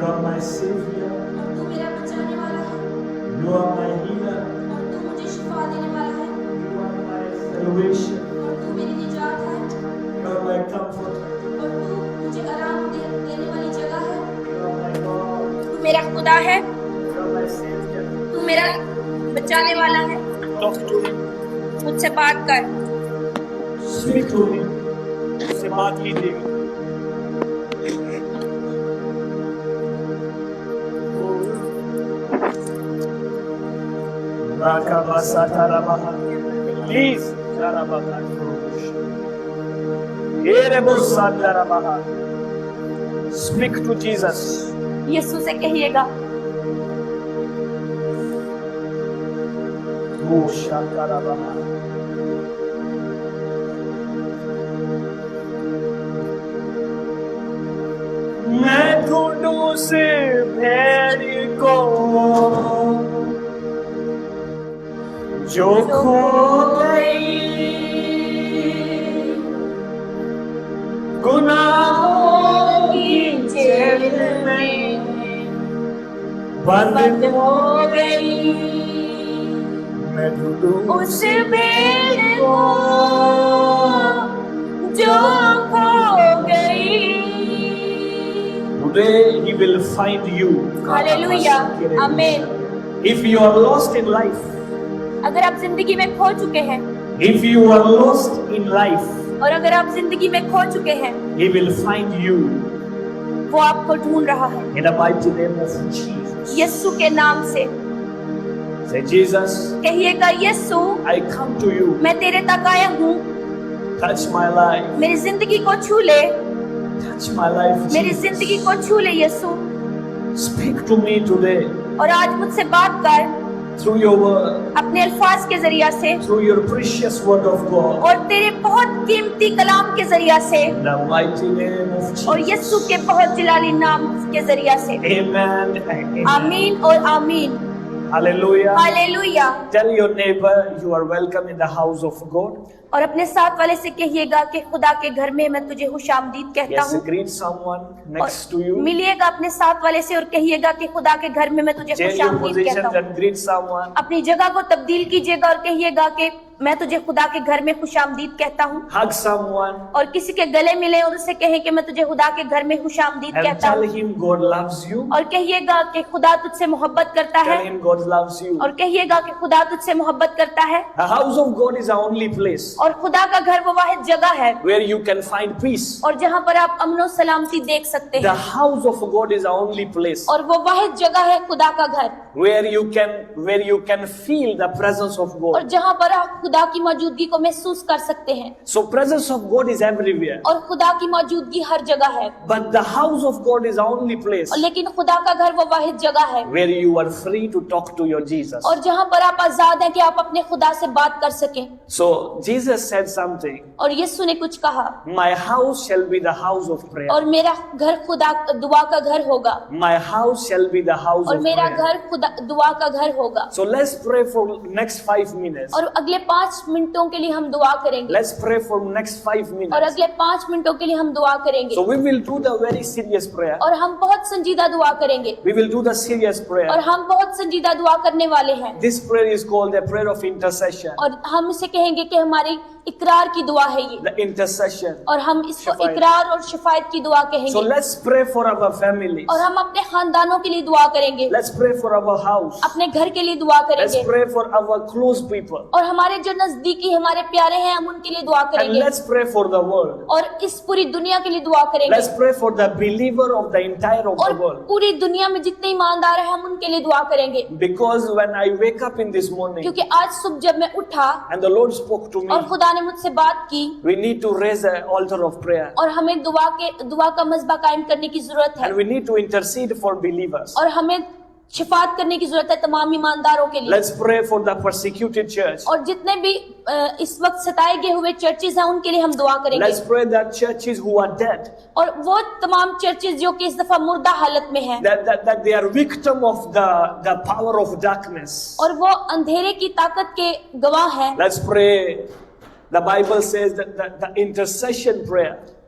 You are my savior. और तू मेरा बचाने वाला है, You are my healer. और तू मुझे शिफा देने वाला है, You are my salvation. और तू मेरी निजात है, You are my comforter. और तू मुझे आराम देने वाली जगह है। You are my God. तू मेरा खुदा है, You are my savior. तू मेरा बचाने वाला है। Talk to me. मुझसे बात कर, Speak to me. उससे बात कीजिएगा. Please, speak to Jesus. यीशु से कहिएगा, मैं ढूंढूं से भेड़ को जो खो गई, गुनाहों की जेल में बंद हो गई। मैं ढूंढूं उस भेड़ को जो खो गई। Today he will find you. Hallelujah, आमीन। If you are lost in life, अगर आप जिंदगी में खो चुके हैं, if you are lost in life, और अगर आप जिंदगी में खो चुके हैं, he will find you. वो आपको ढूंढ रहा है। In the mighty name of Jesus. यीशु के नाम से Say, Jesus, कहिएगा, यीशु I come to you. मैं तेरे तक आया हूँ, Touch my life. मेरी जिंदगी को छू ले, Touch my life. मेरी Jesus. जिंदगी को छू ले यीशु, Speak to me today और आज मुझसे बात कर through your word, अपने अल्फाज के जरिया से, through your precious word of God. और तेरे बहुत कीमती कलाम के जरिया से, In the mighty name of Jesus. और यीशु के बहुत जलाली नाम के जरिया से। Amen. and Amen. आमीन और आमीन। Hallelujah. Hallelujah. Tell your neighbor you are welcome in the house of God. और अपने साथ वाले से कहिएगा कि खुदा के घर में मैं तुझे खुशामदीद कहता Yes, हूँ। greet someone next to और you. मिलिएगा अपने साथ वाले से और कहिएगा कि खुदा के घर में मैं तुझे Change your खुशामदीद position कहता हूँ। and greet someone. अपनी जगह को तब्दील कीजिएगा और कहिएगा कि मैं तुझे खुदा के घर में खुशामदीद कहता हूँ। Hug someone और किसी के गले मिले और उससे कहें कि मैं तुझे खुदा के घर में खुशामदीद and कहता tell हूँ। him God loves you. और कहिएगा कि खुदा तुझसे मोहब्बत करता Tell है, him God loves you. और कहिएगा कि खुदा तुझसे मोहब्बत करता है। The house of God is the only place और खुदा का घर वो वाहिद जगह है where you can find peace. और जहाँ पर आप अमन और सलामती देख सकते The हैं। house of God is the only place और वो वाहिद जगह है खुदा का घर, where you can feel the presence of और God. जहाँ पर आप खुदा की मौजूदगी को महसूस कर सकते हैं। So presence of God is everywhere. और खुदा की मौजूदगी हर जगह है, But the house of God is the only place और लेकिन खुदा का घर वो वाहिद जगह है where you are free to talk to your Jesus. और जहाँ पर आप आजाद हैं कि आप अपने खुदा से बात कर सकें। So Jesus said something. और यीशु ने कुछ कहा, My house shall be the house of prayer. और मेरा घर खुदा दुआ का घर होगा, My house shall be the house और of मेरा prayer. घर खुदा दुआ का घर होगा। So let's pray for next 5 minutes. और अगले 5 मिनटों के लिए हम दुआ करेंगे, Let's pray for next 5 और minutes. अगले 5 मिनटों के लिए हम दुआ करेंगे, So we will do the very serious prayer. और हम बहुत संजीदा दुआ करेंगे, We will do the serious और prayer. हम बहुत संजीदा दुआ करने वाले हैं। This prayer is called the prayer of intercession. और हम इसे कहेंगे कि हमारी इकरार की दुआ है ये, The intercession. और हम इसको शिफायत। इकरार और शिफायत की दुआ So कहेंगे, let's pray for our families. और हम अपने खानदानों के लिए दुआ करेंगे, Let's pray for our house. अपने घर के लिए दुआ Let's करेंगे, pray for our close people. और हमारे जो नजदीकी हमारे प्यारे हैं हम उनके लिए दुआ And करेंगे, let's pray for the world. और इस पूरी दुनिया के लिए दुआ करेंगे, Let's pray for the believer of the entire of और the world. पूरी दुनिया में जितने ईमानदार हैं हम उनके लिए दुआ करेंगे। Because when I wake up in this morning क्योंकि आज सुबह जब मैं उठा and the Lord spoke to me, और खुदा ने मुझसे बात की, we need to raise an altar of prayer. और हमें दुआ का मज़बा कायम करने की जरूरत है, And we need to intercede for believers. और हमें शिफात करने की जरूरत है तमाम ईमानदारों के लिए। Let's pray for the persecuted church. और जितने भी इस वक्त सताए गए हुए चर्चेज हैं उनके लिए हम दुआ करेंगे, Let's pray that churches who are dead, और वो तमाम चर्चेज जो कि इस दफा मुर्दा हालत में हैं, that they are victim of the power of darkness. और वो अंधेरे की ताकत के गवाह हैं। Let's pray. The Bible says that the intercession prayer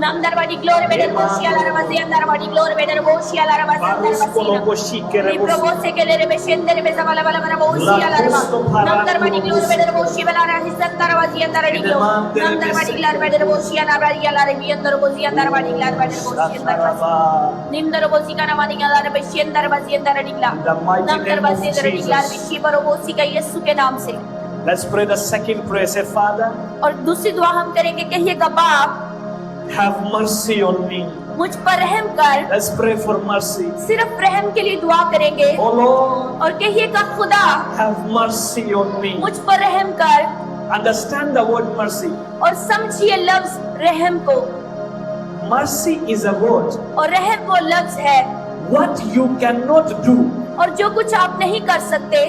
Namdarvadi glory beder boşya la rabasi andarvadi glory beder boşya la rabasi andarvasina. Librobose kelere beşendere bezabala bala bala boşya la rabasi. Namdarvadi glory beder boşya la rabasi andarvasi andarvadi glory. Namdarvadi glory beder boşya la rabasi andarvadi andarvasi andarvadi glory beder boşya andarvasi. Nimdarvosi kana mani la rabasi andarvasi andarvadi glory. Namdarvasi andarvadi glory beşi barobosi का यीशु के नाम से. Let's pray the second prayer. Say, Father, और दूसरी दुआ हम करेंगे, कहिएगा बाप have mercy on me. मुझ पर रहम कर. Let's pray for mercy. सिर्फ रहम के लिए दुआ करेंगे. Oh Lord, और कहिएगा खुदा have mercy on me. मुझ पर रहम कर. Understand the word mercy. और समझिए लफ्ज रहम को. Mercy is a word. और रहम वो लफ्ज है. What you cannot do, और जो कुछ आप नहीं कर सकते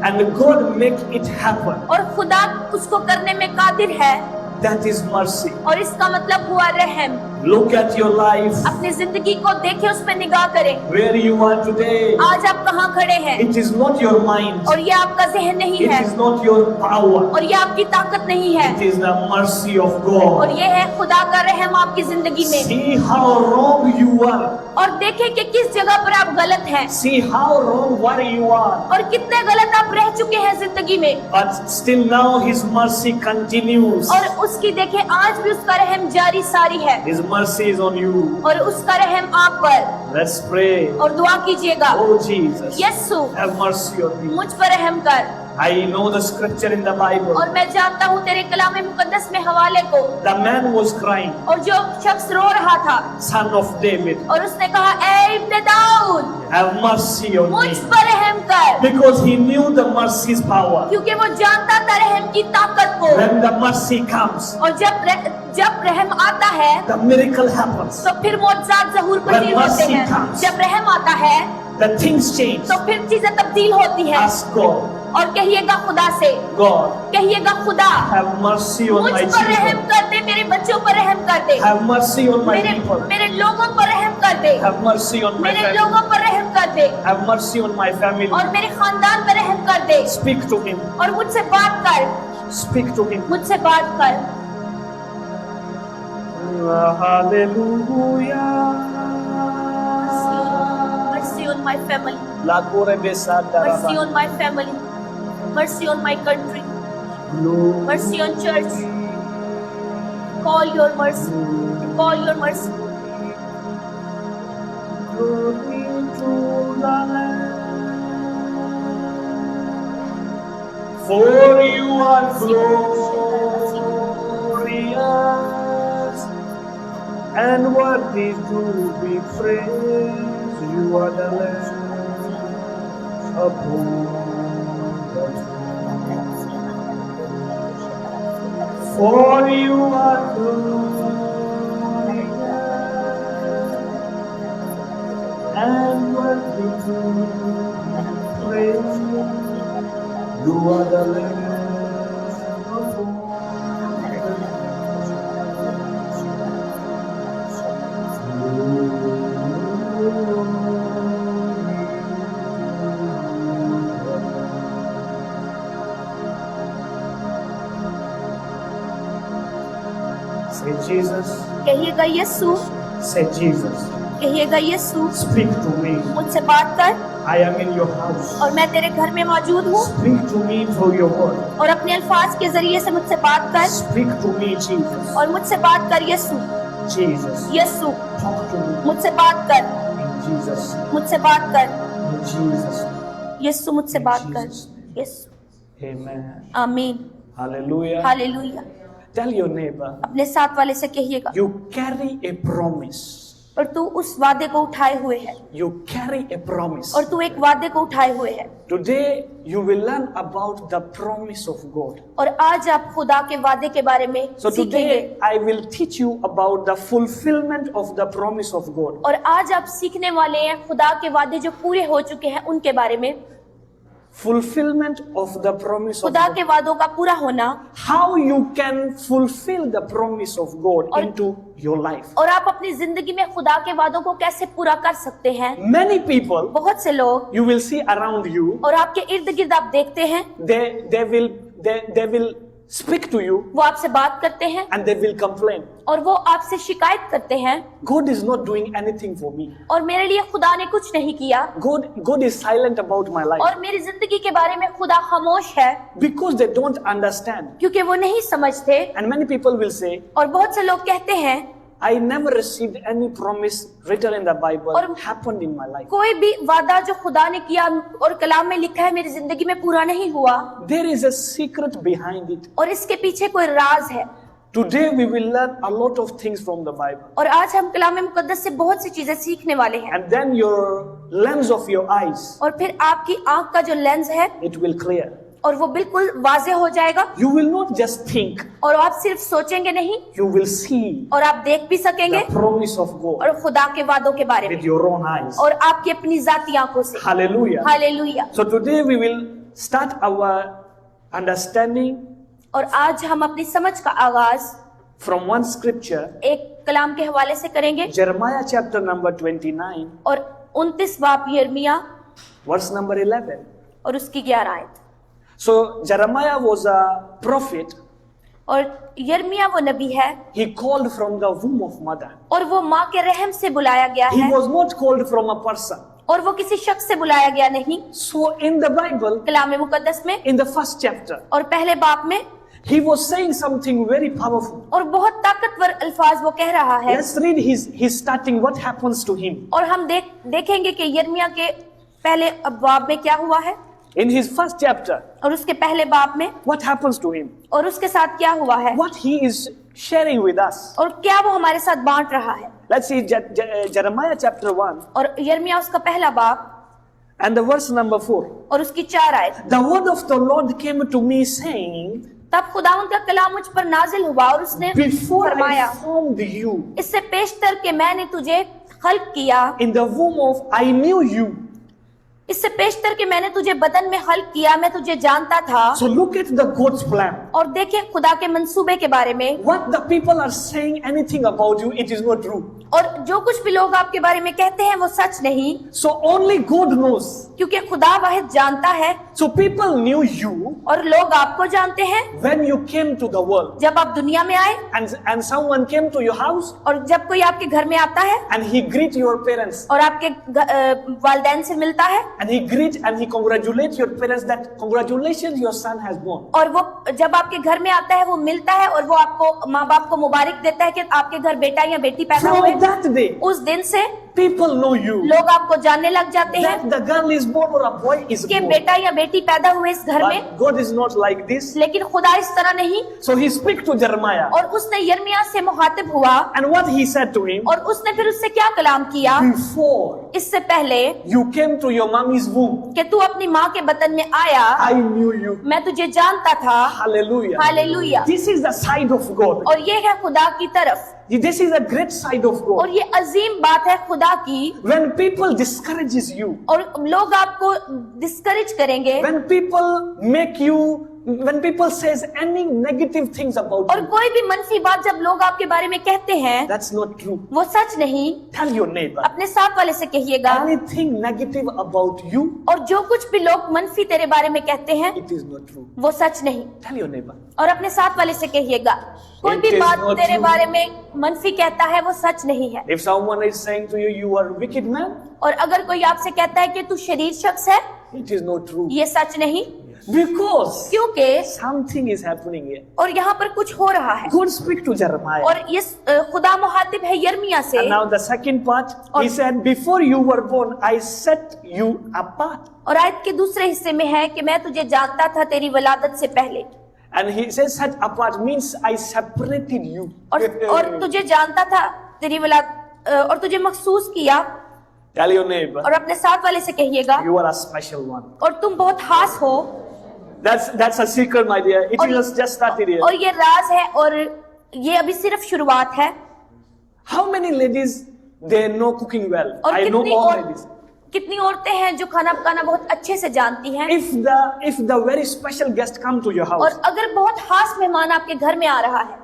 and God make it happen. और खुदा उसको करने में कादिर है. That is mercy. और इसका मतलब हुआ रहम. Look at your life. अपनी जिंदगी को देखें, उस पर निगाह करें. Where you are today. आज आप कहाँ खड़े हैं? It is not your mind. और ये आपका जहन नहीं It है. is not your power. और ये आपकी ताकत नहीं है. It is the mercy of और God. ये है खुदा का रहम आपकी जिंदगी में. See how wrong you are. और देखें कि किस जगह पर आप गलत हैं. See how wrong where you are. और कितने गलत आप रह चुके हैं जिंदगी में. But still now His mercy continues. और उसकी देखें आज भी उसका रहम जारी सारी है. His mercy is on you. और उसका रहम आप पर. Let's pray. और दुआ कीजिएगा. Oh Jesus, Yeshu have mercy on me. मुझ पर रहम कर. I know the scripture in the Bible. और मैं जानता हूँ तेरे कलाम मुकद्दस में हवाले को. The man was crying, और जो शख्स रो रहा था, son of David, और उसने कहा ऐ इब्न दाऊद have mercy on मुझ me. पर रहम कर. Because he knew the mercy's power. क्योंकि वो जानता था रहम की ताकत को. When the mercy comes, और जब रहम आता है the miracle happens. तो फिर मौजज़ात ज़हूर पजीर When होते mercy हैं. comes, जब रहम आता है the things change. तो फिर चीजें तब्दील होती हैं. Ask God, और कहिएगा खुदा से, God, कहिएगा खुदा have mercy on मुझ my पर रहम children. कर दे, मेरे बच्चों पर रहम कर दे. Have mercy on my people. मेरे लोगों पर रहम कर दे. Have mercy on my मेरे family. लोगों पर रहम कर दे. Have mercy on my family. और मेरे खानदान पर रहम कर दे. Speak to him. और मुझसे बात कर. Speak to him. मुझसे बात कर. Hallelujah. Mercy on my family. La kore besada Mercy on my family. Mercy on my country. Mercy on church. Call your mercy. Call your mercy. Glory to the Lamb. For you are glorious and worthy to be praised. You are the Lamb upon the throne. For you are glorious and worthy to be praised. You are the Lamb upon Say Jesus. कहिएगा यीशु. Say Jesus. कहिएगा यीशु. Speak to me. मुझसे बात कर. I am in your house. और मैं तेरे घर में मौजूद हूँ. Speak to me through your word. और अपने अल्फाज के जरिए से मुझसे बात कर. Speak to me, Jesus. और मुझसे बात कर यीशु. Jesus. Yeshu Talk to me. मुझसे बात कर. In Jesus. मुझसे बात कर. In Jesus. यीशु मुझसे बात कर. यीशु. Amen. आमीन. Hallelujah. Hallelujah. Tell your neighbor. अपने साथ वाले से कहिएगा. You carry a promise. और तू उस वादे को उठाए हुए है. You carry a promise. और तू एक वादे को उठाए हुए है. Today you will learn about the promise of God. और आज आप खुदा के वादे के बारे में So सीखेंगे. today I will teach you about the fulfillment of the promise of God. और आज आप सीखने वाले हैं खुदा के वादे जो पूरे हो चुके हैं उनके बारे में. Fulfillment of the promise of खुदा God. के वादों का पूरा होना. How you can fulfill the promise of God और- into your life. और आप अपनी जिंदगी में खुदा के वादों को कैसे पूरा कर सकते हैं. Many people बहुत से लोग you will see around you, और आपके इर्द गिर्द आप देखते हैं they will speak to you वो आपसे बात करते हैं and they will complain. और वो आपसे शिकायत करते हैं God is not doing anything for me. और मेरे लिए खुदा ने कुछ नहीं किया God is silent about my life और मेरी जिंदगी के बारे में खुदा खामोश है because they don't understand. क्योंकि वो नहीं समझते। And many people will say, और बहुत से लोग कहते हैं I never received any promise written in the Bible और happened in my life. कोई भी वादा जो खुदा ने किया और कलाम में लिखा है मेरी जिंदगी में पूरा नहीं हुआ। There is a secret behind it. और इसके पीछे कोई राज है। Today we will learn a lot of things from the Bible. और आज हम कलाम मुकद्दस से बहुत सी चीजें सीखने वाले हैं। And then your lens of your eyes, और फिर आपकी आंख का जो लेंस है it will clear. और वो बिल्कुल वाज़ेह हो जाएगा। You will not just think, और आप सिर्फ सोचेंगे नहीं, you will see और आप देख भी सकेंगे the promise of God और खुदा के वादों के बारे में with your own eyes. और आपकी अपनी जाती आंखों से। Hallelujah. Hallelujah. So today we will start our understanding और आज हम अपनी समझ का आगाज from one scripture, एक कलाम के हवाले से करेंगे Jeremiah chapter number 29, और 29 बाब यिर्मयाह verse number 11. और उसकी 11 आयत। So Jeremiah was a prophet. और यिर्मयाह वो नबी है He called from the womb of mother. और वो माँ के रहम से बुलाया गया He है was not called from a person. और वो किसी शख्स से बुलाया गया नहीं। So in the Bible, कलाम मुकद्दस में in the first chapter, और पहले बाब में he was saying something very powerful. और बहुत ताकतवर अल्फाज वो कह रहा है। Let's read his starting, what happens to him. और हम देखेंगे कि यिर्मयाह के पहले बाब में क्या हुआ है In his first chapter, और उसके पहले बाब में what happens to him? और उसके साथ क्या हुआ है What he is sharing with us. और क्या वो हमारे साथ बांट रहा है। Let's see Jeremiah chapter 1 और यिर्मयाह उसका पहला बाब and the verse number 4. और उसकी 4 आयत। The word of the Lord came to me saying, तब खुदावंद का कलाम मुझ पर नाजिल हुआ और उसने Before I फरमाया, formed you इससे पेशतर के मैंने तुझे खल्क किया, in the womb of I knew you. इससे पेशतर के मैंने तुझे बदन में खल्क किया, मैं तुझे जानता था। So look at the God's plan. और देखें खुदा के मंसूबे के बारे में। What the people are saying anything about you, it is not true. और जो कुछ भी लोग आपके बारे में कहते हैं वो सच नहीं, So only God knows. क्योंकि खुदा वाहिद जानता है। So people knew you और लोग आपको जानते हैं when you came to the world. जब आप दुनिया में आए And someone came to your house और जब कोई आपके घर में आता है and he greet your parents. और आपके वालिदैन से मिलता है And he greet and he congratulate your parents that congratulations your son has born. और वो जब आपके घर में आता है वो मिलता है और वो आपको माँ बाप को मुबारक देता है कि आपके घर बेटा या बेटी पैदा हुए। From that day, उस दिन से people know you. लोग आपको जानने लग जाते हैं That the girl is born or a boy is कि born. बेटा या बेटी पैदा हुए इस घर में। But God is not like this. लेकिन खुदा इस तरह नहीं। So he speak to Jeremiah. और उसने यिर्मयाह से मुखातिब हुआ And what he said to him, और उसने फिर उससे क्या कलाम किया, before इससे पहले you came to your mommy's womb, कि तू अपनी माँ के बतन में आया, I knew you. मैं तुझे जानता था। Hallelujah. Hallelujah. This is the side of God. और ये है खुदा की तरफ This is a great side of God. और ये अजीम बात है खुदा की। When people discourages you, और लोग आपको डिस्करेज करेंगे when people make you, when people says any negative things about और you, कोई भी मनफी बात जब लोग आपके बारे में कहते हैं that's not true. वो सच नहीं। Tell your neighbor, अपने साथ वाले से कहिएगा anything negative about you, और जो कुछ भी लोग मनफी तेरे बारे में कहते हैं it is not true. वो सच नहीं। Tell your neighbor. और अपने साथ वाले से कहिएगा कोई It भी is बात not तेरे true. बारे में मनफी कहता है वो सच नहीं है। If someone is saying to you, you are a wicked man, और अगर कोई आपसे कहता है कि तू शरीर शख्स है, it is not true. ये सच नहीं, Because क्योंकि something is happening here. और यहाँ पर कुछ हो रहा है। God speak to Jeremiah. और ये खुदा मुहातिब है यिर्मयाह से। And now the second part, he said, before you were born, I set you apart. और आयत के दूसरे हिस्से में है कि मैं तुझे जानता था तेरी वलादत से पहले। And he says set apart means I separated you. और तुझे जानता था तेरी और तुझे मखसूस किया। Tell your neighbor, और अपने साथ वाले से कहिएगा you are a special one. और तुम बहुत खास हो। That's a secret, my dear. It is just started here. और ये राज है और ये अभी सिर्फ शुरुआत है। How many ladies they know cooking well? और I know all ladies. कितनी औरतें हैं जो खाना पकाना बहुत अच्छे से जानती हैं। If the very special guest come to your house, और अगर बहुत खास मेहमान आपके घर में आ रहा है,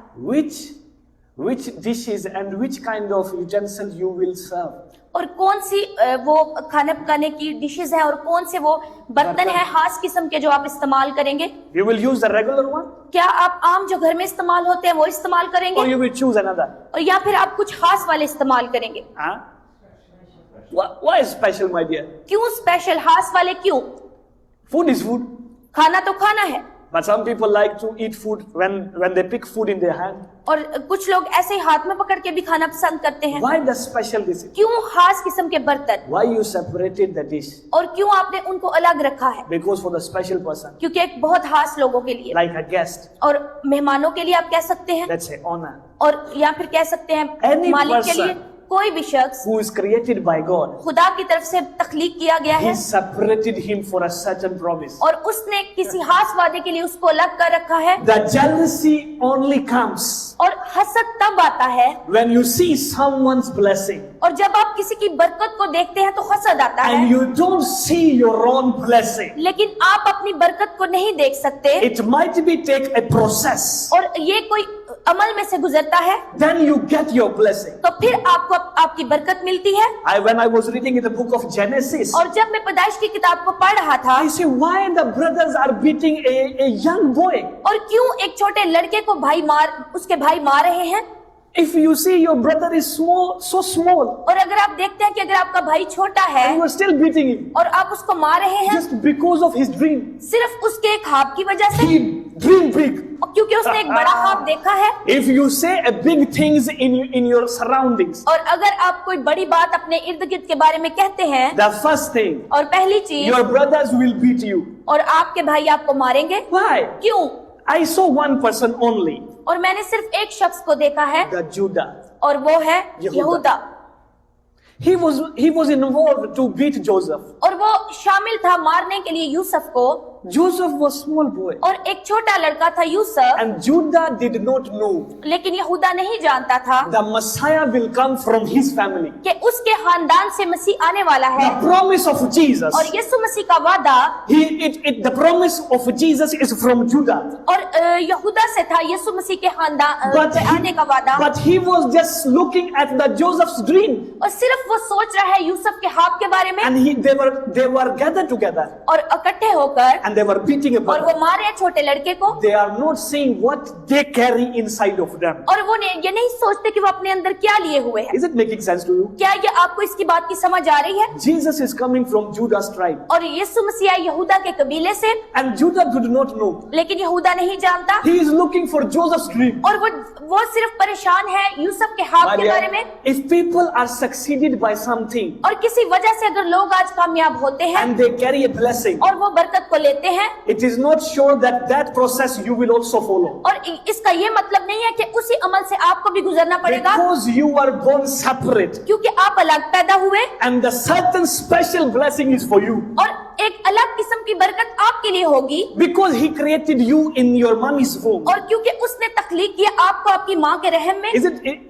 which dishes and which kind of utensil you will serve. और कौन सी वो खाना पकाने की डिशेस है और कौन से वो बर्तन है खास किस्म के जो आप इस्तेमाल करेंगे. You will use the regular one क्या आप आम जो घर में इस्तेमाल होते हैं वो इस्तेमाल or करेंगे you will choose another. और या फिर आप कुछ खास वाले इस्तेमाल करेंगे. Huh? Why is special, my dear? क्यों स्पेशल खास वाले क्यों? Food is food. खाना तो खाना है. But some people like to eat food when they pick food in their hand. और कुछ लोग ऐसे ही हाथ में पकड़ के भी खाना पसंद करते हैं. Why the special dish? क्यों खास किस्म के बर्तन? Why you separated the dish? और क्यों आपने उनको अलग रखा है? Because for the special person, क्योंकि एक बहुत खास लोगों के लिए like a guest, और मेहमानों के लिए आप कह सकते हैं let's say honor, और या फिर कह सकते हैं Any मालिक के person लिए. कोई भी शख्स who is created by God, खुदा की तरफ से तख्लीक किया गया He है separated him for a certain promise. और उसने किसी खास वादे के लिए उसको अलग कर रखा है. The jealousy only comes और हसद तब आता है when you see someone's blessing और जब आप किसी की बरकत को देखते हैं तो हसद आता and है, you don't see your own blessing. लेकिन आप अपनी बरकत को नहीं देख सकते. It might be take a process, और ये कोई अमल में से गुजरता है then you get your blessing. तो फिर आपको आपकी बरकत मिलती है. When I was reading in the book of Genesis, और जब मैं पैदाइश की किताब को पढ़ रहा था I say, why the brothers are beating a young boy? और क्यों एक छोटे लड़के को उसके भाई मार रहे हैं. If you see your brother is small, so small, और अगर आप देखते हैं कि अगर आपका भाई छोटा है and you are still beating him और आप उसको मार रहे हैं just because of his dream. सिर्फ उसके ख्वाब की वजह से, He dream big. और क्योंकि उसने एक बड़ा ख्वाब देखा है. If you say a big things in your surroundings, और अगर आप कोई बड़ी बात अपने इर्द गिर्द के बारे में कहते हैं the first thing, और पहली चीज your brothers will beat you. और आपके भाई आपको मारेंगे. Why? क्यों? I saw one person only, और मैंने सिर्फ एक शख्स को देखा है the Judah. और वो है यहूदा. यहूदा. He was involved to beat Joseph. और वो शामिल था मारने के लिए यूसुफ को. Joseph was small boy, और एक छोटा लड़का था Yusuf. and Judah did not know लेकिन यहूदा नहीं जानता था the Messiah will come from his family. कि उसके खानदान से मसीह आने वाला है. The promise of Jesus, और यीशु मसीह का वादा the promise of Jesus is from Judah. और यहूदा से था यीशु मसीह के खानदान पे आने का वादा. But he was just looking at the Joseph's dream, और सिर्फ वो सोच रहा है यूसुफ के ख्वाब के बारे में. and they were gathered together, और इकट्ठे होकर and they were beating a और brother. वो मारे छोटे लड़के को. They are not seeing what they carry inside of them. और वो ये नहीं सोचते कि वो अपने अंदर क्या लिए हुए हैं. Is it making sense to you? क्या ये आपको इसकी बात की समझ आ रही है? Jesus is coming from Judah's tribe, और यीशु मसीह आए यहूदा के कबीले से. and Judah did not know. लेकिन यहूदा नहीं जानता. He is looking for Joseph's dream. और वो सिर्फ परेशान है यूसुफ के ख्वाब My के dear, बारे में. if people are succeeded by something और किसी वजह से अगर लोग आज कामयाब होते हैं and they carry a blessing, और वो बरकत को लेते हैं, it is not sure that process you will also follow, और इसका ये मतलब नहीं है कि उसी अमल से आपको भी गुजरना पड़ेगा. because you are born separate, क्योंकि आप अलग पैदा हुए and the certain special blessing is for you, और एक अलग किस्म की बरकत आपके लिए होगी. because he created you in your mommy's womb. और क्योंकि उसने तख्लीक किया आपको आपकी माँ के रहम में.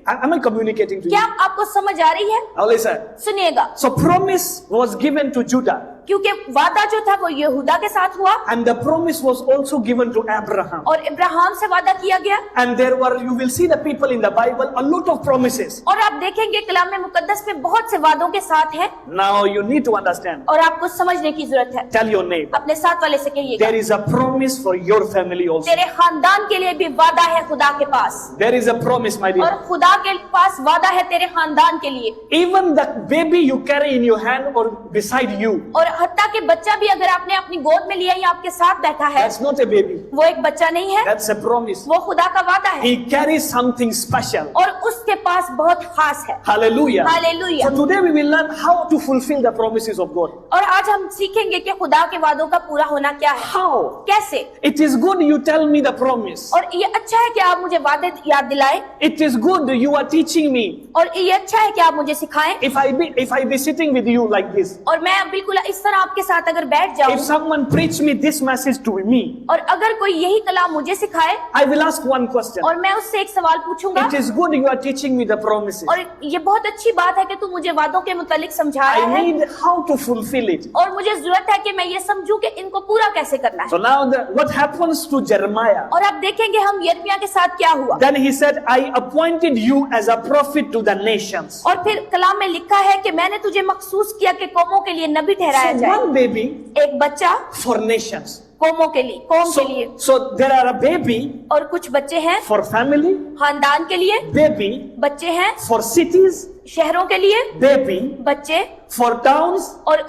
Am I communicating to you? क्या आपको समझ आ रही है? Now listen. सुनिएगा. So promise was given to Judah, क्योंकि वादा जो था वो यहूदा के साथ हुआ and the promise was also given to Abraham. और इब्राहिम से वादा किया गया. And you will see the people in the Bible, a lot of promises. और आप देखेंगे कलाम में मुकद्दस में बहुत से वादों के साथ है. Now you need to understand. और आपको समझने की जरूरत है. Tell your neighbor, अपने साथ वाले से कहिएगा. there is a promise for your family also. तेरे खानदान के लिए भी वादा है खुदा के पास. There is a promise, my dear. और खुदा के पास वादा है तेरे खानदान के लिए. Even the baby you carry in your hand or beside you, और हत्ता के बच्चा भी अगर आपने अपनी गोद में लिया या आपके साथ बैठा है, that's not a baby. वो एक बच्चा नहीं है, That's a promise. वो खुदा का वादा है. He carries something special. और उसके पास बहुत खास है. Hallelujah. Hallelujah. So today we will learn how to fulfill the promises of God. और आज हम सीखेंगे कि खुदा के वादों का पूरा होना क्या है. How? कैसे? It is good you tell me the promise. और ये अच्छा है कि आप मुझे वादे याद दिलाएं. It is good you are teaching me. और ये अच्छा है कि आप मुझे सिखाएं. If I be sitting with you like this, और मैं बिल्कुल इस तरह आपके साथ अगर बैठ जाऊं if someone preach me this message to me, और अगर कोई यही कलाम मुझे सिखाए I will ask one question. और मैं उससे एक सवाल पूछूंगा, It is good you are teaching me the promises. और ये बहुत अच्छी बात है कि तू मुझे वादों के मुतालिक समझा रहा I है need how to fulfill it. और मुझे जरूरत है कि मैं ये समझूं कि इनको पूरा कैसे करना So है। now what happens to Jeremiah? और आप देखेंगे हम यिर्मयाह के साथ क्या हुआ। Then he said, I appointed you as a prophet to the nations. और फिर कलाम में लिखा है कि मैंने तुझे मखसूस किया कि कौमों के लिए नबी ठहराया So जाए। one baby एक बच्चा for nations. कौमों के लिए, कौम के लिए, So there are a baby और कुछ बच्चे हैं for family, खानदान के लिए, baby बच्चे हैं for cities, शहरों के लिए, baby बच्चे for towns, और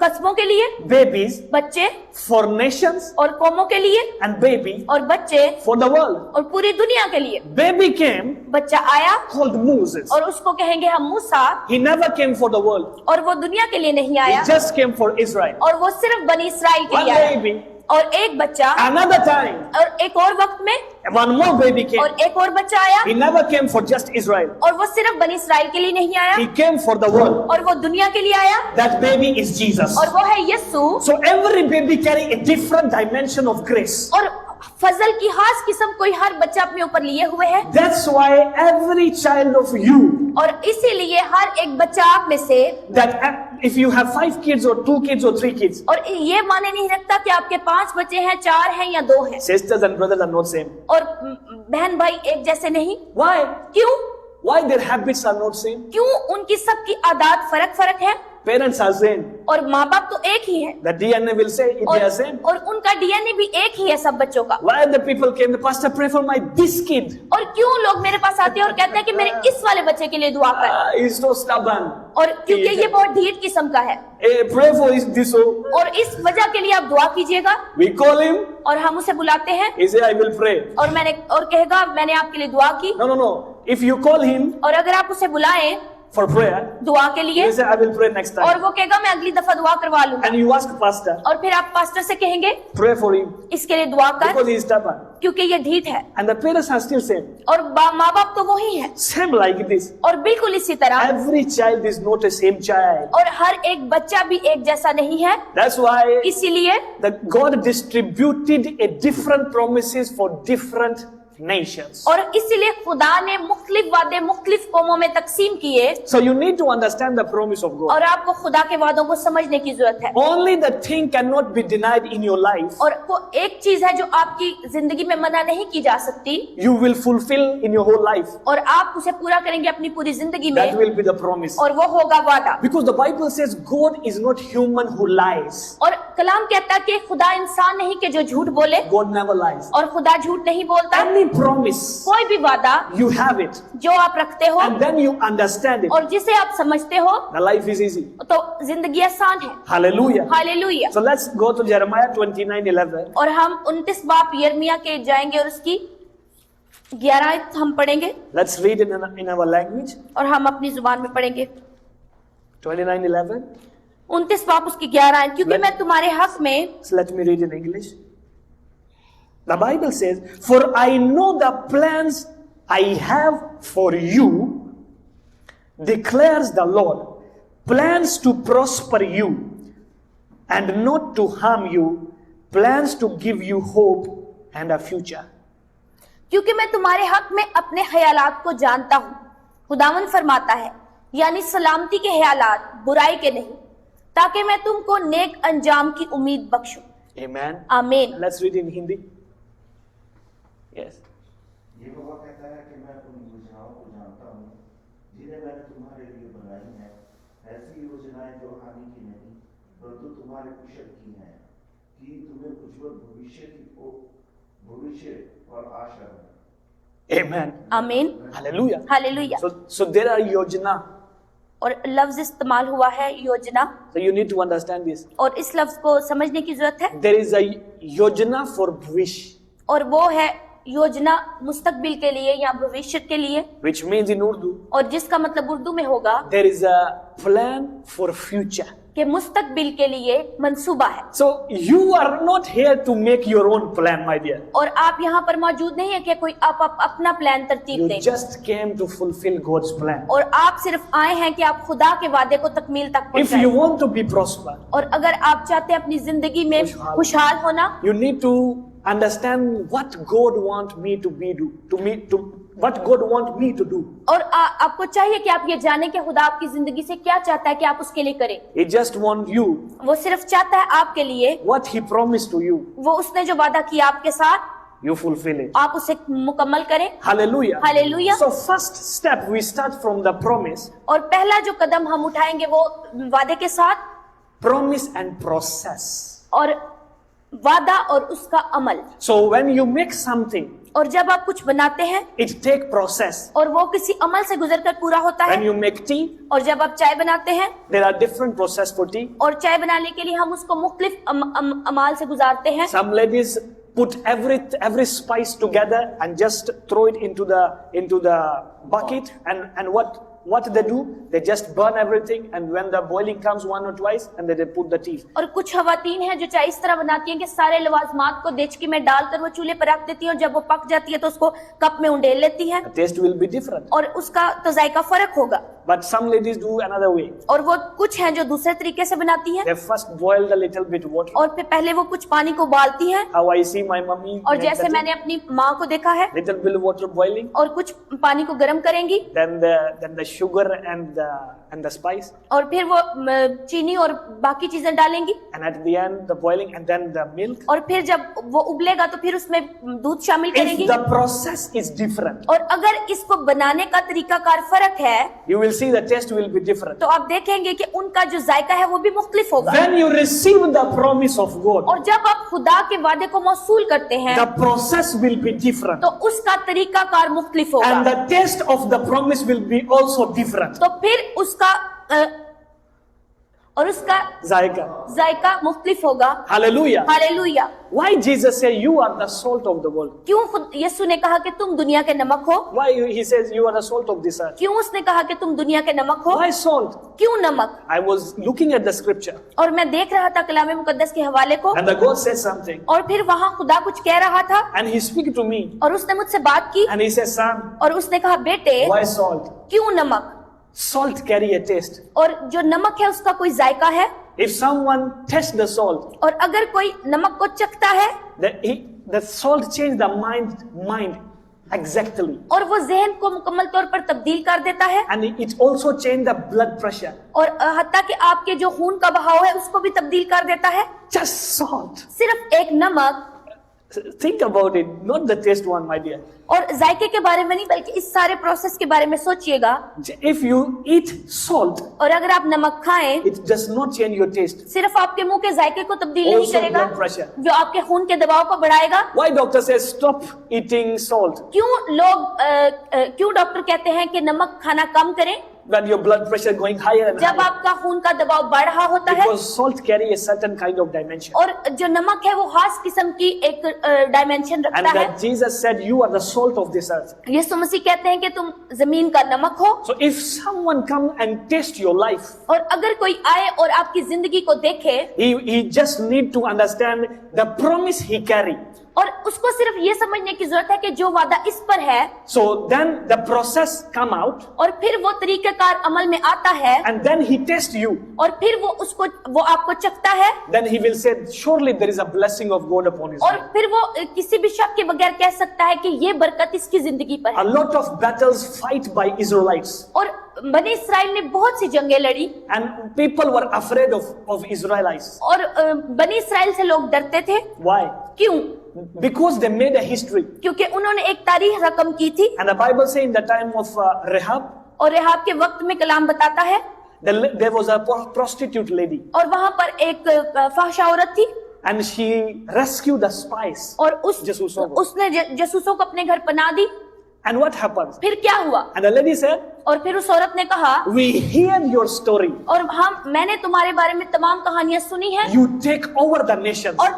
कस्बों के लिए, babies बच्चे for nations, और कौमों के लिए, and baby और बच्चे for the world. और पूरी दुनिया के लिए। Baby came बच्चा आया called Moses. और उसको कहेंगे हम मूसा, He never came for the world. और वो दुनिया के लिए नहीं He आया just came for Israel. और वो सिर्फ बनी इसराइल के One लिए आया। baby, और एक बच्चा, another time, और एक और वक्त में one more baby came. और एक और बच्चा आया He never came for just Israel. और वो सिर्फ बनी इसराइल के लिए नहीं आया He came for the world. और वो दुनिया के लिए आया That baby is Jesus. और वो है यीशु। So every baby carry a different dimension of grace. और फजल की खास किस्म कोई हर बच्चा अपने ऊपर लिए हुए है That's why every child of you, और इसीलिए हर एक बच्चा आप में से, that if you have 5 kids or 2 kids or 3 kids, और ये माने नहीं रखता कि आपके 5 बच्चे हैं, 4 हैं या 2 हैं, sisters and brothers are not same. और बहन भाई एक जैसे नहीं। Why? क्यों? Why their habits are not same? क्यों उनकी सबकी आदत फर्क फर्क है Parents are same. और माँ बाप तो एक ही है The DNA will say it they are same. और उनका डीएनए भी एक ही है सब बच्चों का। Why the people came, the pastor pray for my this kid. और क्यों लोग मेरे पास आते हैं और कहते हैं कि मेरे इस वाले बच्चे के लिए दुआ कर, He's so stubborn. और क्योंकि ये बहुत ढीठ किस्म का है Pray for this. और इस वजह के लिए आप दुआ कीजिएगा। We call him. और हम उसे बुलाते हैं He say I will pray. और कहेगा मैंने आपके लिए दुआ की। No. If you call him और अगर आप उसे बुलाएं for prayer, दुआ के लिए he say I will pray next और time. वो कहेगा मैं अगली दफा दुआ करवा लूंगा, And you ask pastor, और फिर आप पास्टर से कहेंगे pray for him इसके लिए दुआ कर because he is stubborn. क्योंकि ये ढीठ है। And the parents are still same. और माँ बाप तो वही है Same like this. और बिल्कुल इसी तरह, Every child is not a same child. और हर एक बच्चा भी एक जैसा नहीं है। That's why इसीलिए that God distributed a different promises for different nations. और इसीलिए खुदा ने मुख्तलिफ वादे मुख्तलिफ कौमों में तकसीम किए। So you need to understand the promise of God. और आपको खुदा के वादों को समझने की जरूरत है। Only the thing cannot be denied in your life. और एक चीज है जो आपकी जिंदगी में मना नहीं की जा सकती, You will fulfill in your whole life. और आप उसे पूरा करेंगे अपनी पूरी जिंदगी That में, will be the promise. और वो होगा वादा। Because the Bible says God is not human who lies. और कलाम कहता है कि खुदा इंसान नहीं कि जो झूठ बोले, God never lies. और खुदा झूठ नहीं बोलता। Any promise, कोई भी वादा you have it. जो आप रखते हो And then you understand it. और जिसे आप समझते हो The life is easy. तो जिंदगी आसान है। Hallelujah. Hallelujah. So let's go to Jeremiah 29:11. और हम 29 बाप यिर्मयाह के जाएंगे और उसकी 11 आयत हम पढ़ेंगे, Let's read in our language. और हम अपनी जुबान में पढ़ेंगे। 29:11. 29 बाप उसकी 11 आयत, क्योंकि मैं तुम्हारे हक में, So let me read in English. The Bible says, "For I know the plans I have for you, declares the Lord, plans to prosper you and not to harm you, plans to give you hope and a future." क्योंकि मैं तुम्हारे हक में अपने ख्यालात को जानता हूँ, खुदावन फरमाता है, यानी सलामती के ख्यालात, बुराई के नहीं, ताकि मैं तुमको नेक अंजाम की उम्मीद बख्शूं। Amen. आमीन। Let's read in Hindi. Yes. यहोवा कहता है कि मैं उन योजनाओं को जानता हूँ जिन्हें मैंने तुम्हारे लिए बनाई हैं, ऐसी योजनाएं जो हानि की नहीं परंतु तुम्हारे कुशल की हैं, कि तुम्हें उज्जवल भविष्य और आशा है। Amen. आमीन। Hallelujah. Hallelujah. So there are yojana. और लफ्ज इस्तेमाल हुआ है योजना, So you need to understand this. और इस लफ्ज को समझने की जरूरत है। There is a yojana for bhavish, और वो है योजना मुस्तकबिल के लिए या भविष्य के लिए, which means in Urdu, और जिसका मतलब उर्दू में होगा there is a plan for future. कि मुस्तकबिल के लिए मंसूबा है। So you are not here to make your own plan, my dear. और आप यहाँ पर मौजूद नहीं है कि कोई आप अपना प्लान तरतीब You दें, just came to fulfill God's plan. और आप सिर्फ आए हैं कि आप खुदा के वादे को तकमील तक If you पहुंचाएं। want to be prosper, और अगर आप चाहते हैं अपनी जिंदगी में खुशहाल होना, you need to understand what God want me to be what God want me to do. और आपको चाहिए कि आप ये जानें कि खुदा आपकी जिंदगी से क्या चाहता है कि आप उसके लिए करें। He just want you वो सिर्फ चाहता है आपके लिए, what He promised to you. वो उसने जो वादा किया आपके साथ, You fulfill it. आप उसे मुकम्मल करें। Hallelujah. Hallelujah. So first step we start from the promise, और पहला जो कदम हम उठाएंगे वो वादे के साथ, promise and process. और वादा और उसका अमल। So when you make something, और जब आप कुछ बनाते हैं it take process. और वो किसी अमल से गुजरकर पूरा होता When है, you make tea, और जब आप चाय बनाते हैं, there are different process for tea. और चाय बनाने के लिए हम उसको मुख्तलिफ अमाल से गुजारते हैं। Some ladies put every spice together and just throw it into the bucket, and what they do, they just burn everything, and when the boiling comes one or twice, and then they put the tea. और कुछ खवातीन हैं जो चाय इस तरह बनाती हैं कि सारे लवाजमात को देचकी में डालकर वो चूल्हे पर रख देती हैं, और जब वो पक जाती है तो उसको कप में उंडेल लेती हैं, The taste will be different. और उसका तो जायका फर्क होगा। But some ladies do another way. और वो कुछ हैं जो दूसरे तरीके से बनाती हैं, They first boil a little bit water. और फिर पहले वो कुछ पानी को उबालती हैं, How I see my mummy और make जैसे that मैंने अपनी माँ को देखा है, little bit water boiling, और कुछ पानी को गर्म करेंगी, then the sugar and the spice, और फिर वो चीनी और बाकी चीजें डालेंगी, and at the end the boiling, and then the milk. और फिर जब वो उबलेगा तो फिर उसमें दूध शामिल If करेंगी। the process is different, और अगर इसको बनाने का तरीकाकार फर्क है, you will see the taste will be different. तो आप देखेंगे कि उनका जो जायका है वो भी मुख्तलिफ होगा। When you receive the promise of God, और जब आप खुदा के वादे को मौसूल करते हैं, the process will be different, तो उसका तरीकाकार मुख्तलिफ होगा, and the taste of the promise will be also different. तो फिर उसका और उसका Zaika. जायका मुख्तलिफ होगा। Hallelujah. Hallelujah. Why Jesus said you are the salt of the world? क्यों खुद यीशु ने कहा कि तुम दुनिया के नमक हो? Why he says you are the salt of this earth? क्यों उसने कहा कि तुम दुनिया के नमक हो? Why salt? क्यों नमक? I was looking at the scripture, और मैं देख रहा था कलाम मुकद्दस के हवाले को, and the God said something, और फिर वहाँ खुदा कुछ कह रहा था, and he speak to me, और उसने मुझसे बात की, and he said, son, और उसने कहा बेटे why salt? क्यों नमक? Salt carry a taste. और जो नमक है उसका कोई जायका है, If someone tastes the salt, और अगर कोई नमक को चखता है, the salt change the mind exactly, और वो जहन को मुकम्मल तौर पर तब्दील कर देता है, and it also change the blood pressure. और हत्ता कि आपके जो खून का बहाव है उसको भी तब्दील कर देता है। Just salt. सिर्फ एक नमक, Think about it, not the taste one, my dear. और जायके के बारे में नहीं बल्कि इस सारे प्रोसेस के बारे में सोचिएगा। If you eat salt, और अगर आप नमक खाएं, it does not change your taste. सिर्फ आपके मुंह के जायके को तब्दील नहीं Also करेगा, blood pressure. जो आपके खून के दबाव को बढ़ाएगा। Why doctor says stop eating salt? क्यों डॉक्टर कहते हैं कि नमक खाना कम करें? When your blood pressure going higher and जब higher. आपका खून का दबाव बढ़ रहा होता है, Because salt carry a certain kind of dimension. और जो नमक है वो खास किस्म की एक डायमेंशन And रखता है। that Jesus said, you are the salt of this earth. यीशु मसीह कहते हैं कि तुम जमीन का नमक हो। So if someone come and taste your life, और अगर कोई आए और आपकी जिंदगी को देखे, he just need to understand the promise he carry. और उसको सिर्फ ये समझने की जरूरत है कि जो वादा इस पर है, So then the process come out, और फिर वो तरीकेकार अमल में आता है, and then he test you. और फिर वो आपको चखता है, Then he will say, surely there is a blessing of God upon his और life. फिर वो किसी भी शक के बगैर कह सकता है कि ये बरकत इसकी जिंदगी पर A है। lot of battles fight by Israelites, और बनी इसराइल ने बहुत सी जंगें लड़ी, and people were afraid of Israelites. और बनी इसराइल से लोग डरते थे। Why? क्यों? Because they made a history. क्योंकि उन्होंने एक तारीख रकम की थी, And the Bible says in the time of Rahab, और रेहाब के वक्त में कलाम बताता है, there was a prostitute lady, और वहां पर एक फाहशा औरत थी, and she rescued the spies. और जसूसों को। उसने जसूसों को अपने घर पनाह दी। And what happened? फिर क्या हुआ? And the lady said, और फिर उस औरत ने कहा, we hear your story. और मैंने तुम्हारे बारे में तमाम कहानियां सुनी हैं, You take over the nations. और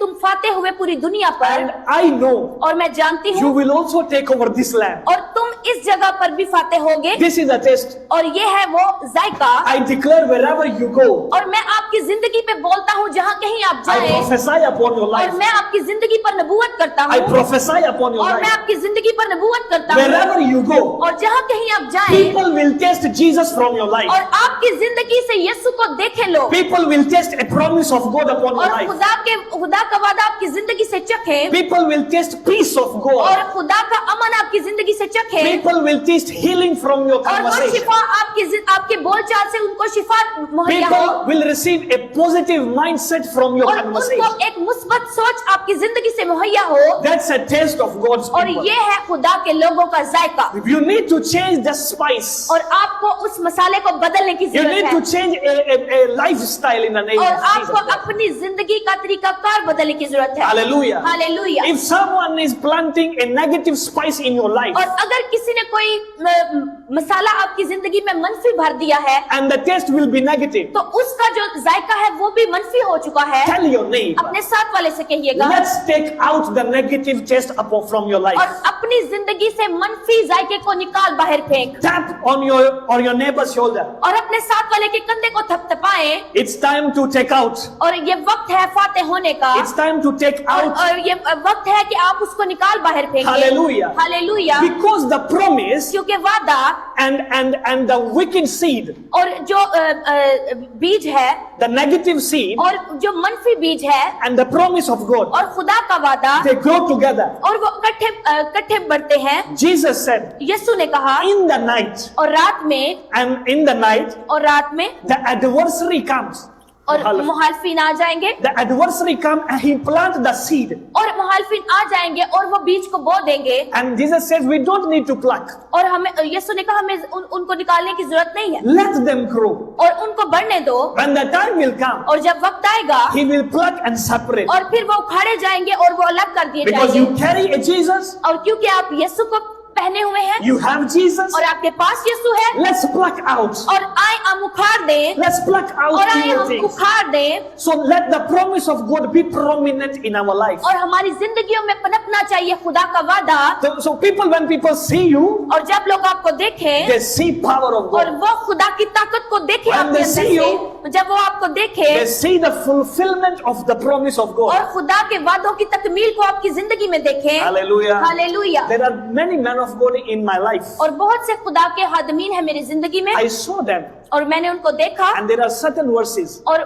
तुम फाते हुए पूरी दुनिया पर, And I know और मैं जानती you हूँ, will also take over this land. और तुम इस जगह पर भी फातेह होगे। This is the test. और ये है वो जायका। I declare wherever you go, और मैं आपकी जिंदगी पे बोलता हूँ जहाँ कहीं आप I जाएं, prophesy upon your और life. मैं आपकी जिंदगी पर नबूवत करता I हूँ, prophesy upon your और मैं life. आपकी जिंदगी पर नबूवत करता हूँ। Wherever you go, और जहाँ कहीं आप जाएं, people will taste Jesus from your life. और आपकी जिंदगी से यीशु को देखे लो, People will taste a promise of God upon your और life. खुदा का वादा आपकी जिंदगी से चखे, People will taste peace of और God. खुदा का अमन आपकी जिंदगी से चखे, People will taste healing from your और वो conversation. शिफा आपके बोलचाल से उनको शिफा मुहैया हो, People will receive a positive mindset from your और conversation. उनको एक मुस्बत सोच आपकी जिंदगी से मुहैया हो। That's a taste of God's और people. ये है खुदा के लोगों का जायका। You need to change the spice. और आपको उस मसाले को बदलने की You जरूरत need है, to change a lifestyle in the name और of आपको Jesus. अपनी जिंदगी का तरीकाकार बदलने की जरूरत है। Hallelujah. Hallelujah. If someone is planting a negative spice in your life और अगर किसी ने कोई मसाला आपकी जिंदगी में मनफी भर दिया है, and the taste will be negative, तो उसका जो जायका है वो भी मनफी हो चुका है। tell your neighbor, अपने साथ वाले से कहिएगा, let's take out the negative taste from your और life. अपनी जिंदगी से मनफी जायके को निकाल बाहर फेंक, Tap on your neighbor's shoulder. और अपने साथ वाले के कंधे को थपथपाएं। It's time to take out. और ये वक्त है फातेह होने का, It's time to take out. और ये वक्त है कि आप उसको निकाल बाहर फेंकें। Hallelujah. Hallelujah. Because the promise क्योंकि वादा and the wicked seed, और जो बीज है, the negative seed और जो मनफी बीज है, and the promise of God, और खुदा का वादा, they grow together. और वो इकट्ठे बढ़ते हैं। Jesus said, यीशु ने कहा, in the night और रात में, and in the night, और रात में, the adversary comes. और मुहालफिन आ जाएंगे, The adversary come and he plant the seed. और मुहालफिन आ जाएंगे और वो बीज को बो देंगे। And Jesus says we don't need to pluck. और हमें, यीशु ने कहा, हमें उनको निकालने की जरूरत नहीं है, Let them grow. और उनको बढ़ने दो। When the time will come, और जब वक्त आएगा, he will pluck and separate. और फिर वो उखाड़े जाएंगे और वो अलग कर दिए Because जाएंगे। you carry a Jesus, और क्योंकि आप यीशु को पहने हुए हैं, you have Jesus. और आपके पास यीशु है, Let's pluck out. और आए हम उखाड़ दें, Let's pluck out और आए evil हम things. उखाड़ दें, So let the promise of God be prominent in our life. और हमारी जिंदगियों में पनपना चाहिए खुदा का वादा। So people, when people see you, और जब लोग आपको देखें, they see power of और God. वो खुदा की ताकत को देखें When आपके they अंदर see से, you, जब वो आपको देखें, They see the fulfillment of the promise of God. और खुदा के वादों की तकमील को आपकी जिंदगी में देखें। Hallelujah. Hallelujah. There are many men of God in my life. और बहुत से खुदा के हादमीन है मेरी जिंदगी में, I saw them, और मैंने उनको देखा, and there are certain verses. और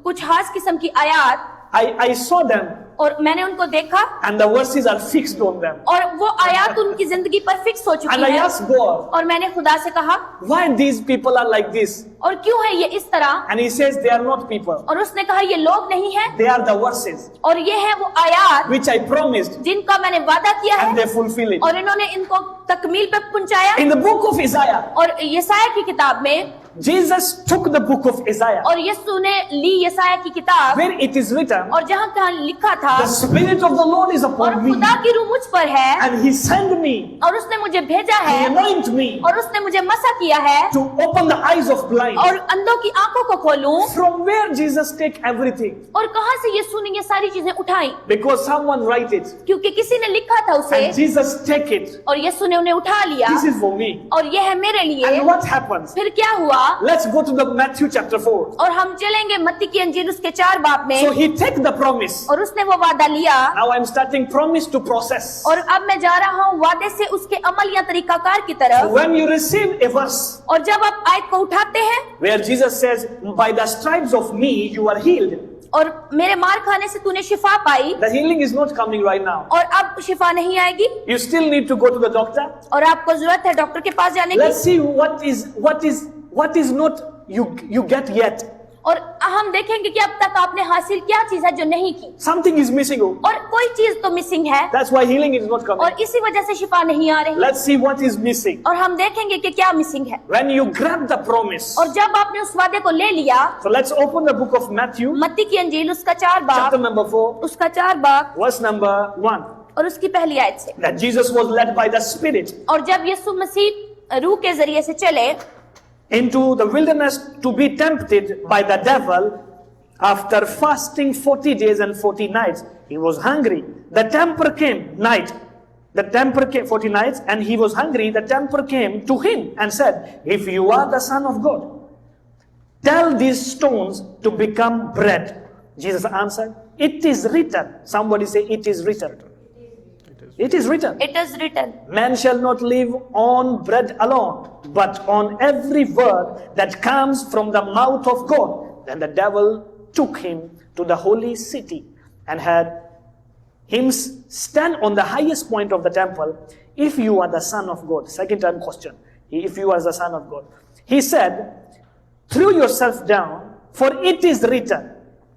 कुछ खास किस्म की आयात, I saw them, और मैंने उनको देखा, and the verses are fixed on them. और वो आयात उनकी जिंदगी पर फिक्स हो चुकी And I है। asked God, और मैंने खुदा से कहा, why these people are like this? और क्यों है ये इस तरह? And He says, they are not people. और उसने कहा, ये लोग नहीं है, They are the verses और ये है वो आयात which I promised, जिनका मैंने वादा किया and है, they fulfill it. और इन्होंने इनको तकमील पे पहुंचाया। In the book of Isaiah, और यसाया की किताब में, Jesus took the book of Isaiah, और यीशु ने ली यसाया की किताब, where it is written, और जहाँ कहाँ लिखा था, the Spirit of the Lord is और upon me, खुदा की रूह मुझ पर है, and He sent me, और उसने मुझे भेजा He है, anointed me और उसने मुझे मसा किया है, to open the eyes of blind. और अंधों की आंखों को खोलूं। From where Jesus take everything? और कहाँ से यीशु ने ये सारी चीजें उठाई? Because someone write it, क्योंकि किसी ने लिखा था उसे, and Jesus take it. और यीशु ने उन्हें उठा लिया, This is for me. और ये है मेरे लिए। And what happens? फिर क्या हुआ? Let's go to the Matthew chapter 4. और हम चलेंगे मत्ती की अंजील उसके 4 बाब में, So He take the promise. और उसने वो वादा लिया, Now I'm starting promise to process. और अब मैं जा रहा हूँ वादे से उसके अमल या तरीकाकार की तरफ। When you receive a verse और जब आप आयत को उठाते हैं, where Jesus says, by the stripes of me you are healed. और मेरे मार खाने से तूने शिफा पाई, The healing is not coming right now. और अब शिफा नहीं आएगी, You still need to go to the doctor. और आपको जरूरत है डॉक्टर के पास जाने Let's की। see what is not you get yet. और हम देखेंगे कि अब तक आपने हासिल क्या चीज है जो नहीं की, Something is missing. और कोई चीज तो मिसिंग है, That's why healing is not coming. और इसी वजह से शिफा नहीं आ रही। Let's see what is missing. और हम देखेंगे कि क्या मिसिंग है। When you grab the promise. और जब आपने उस वादे को ले लिया, So let's open the book of Matthew, मत्ती की अंजील उसका 4 chapter बाब, number 4, उसका 4 बाब verse number 1. और उसकी पहली आयत से। That Jesus was led by the Spirit और जब यीशु मसीह रूह के जरिए से चले into the wilderness to be tempted by the devil. After fasting 40 days and 40 nights, he was hungry. The tempter came night the tempter came, 40 nights, and he was hungry. The tempter came to him and said, if you are the Son of God, tell these stones to become bread. Jesus answered, it is written. Somebody say, it is written. It is written. It is written. Man shall not live on bread alone, but on every word that comes from the mouth of God. Then the devil took him to the holy city and had him stand on the highest point of the temple. If you are the Son of God, second time question, if you are the Son of God, he said, throw yourself down, for it is written,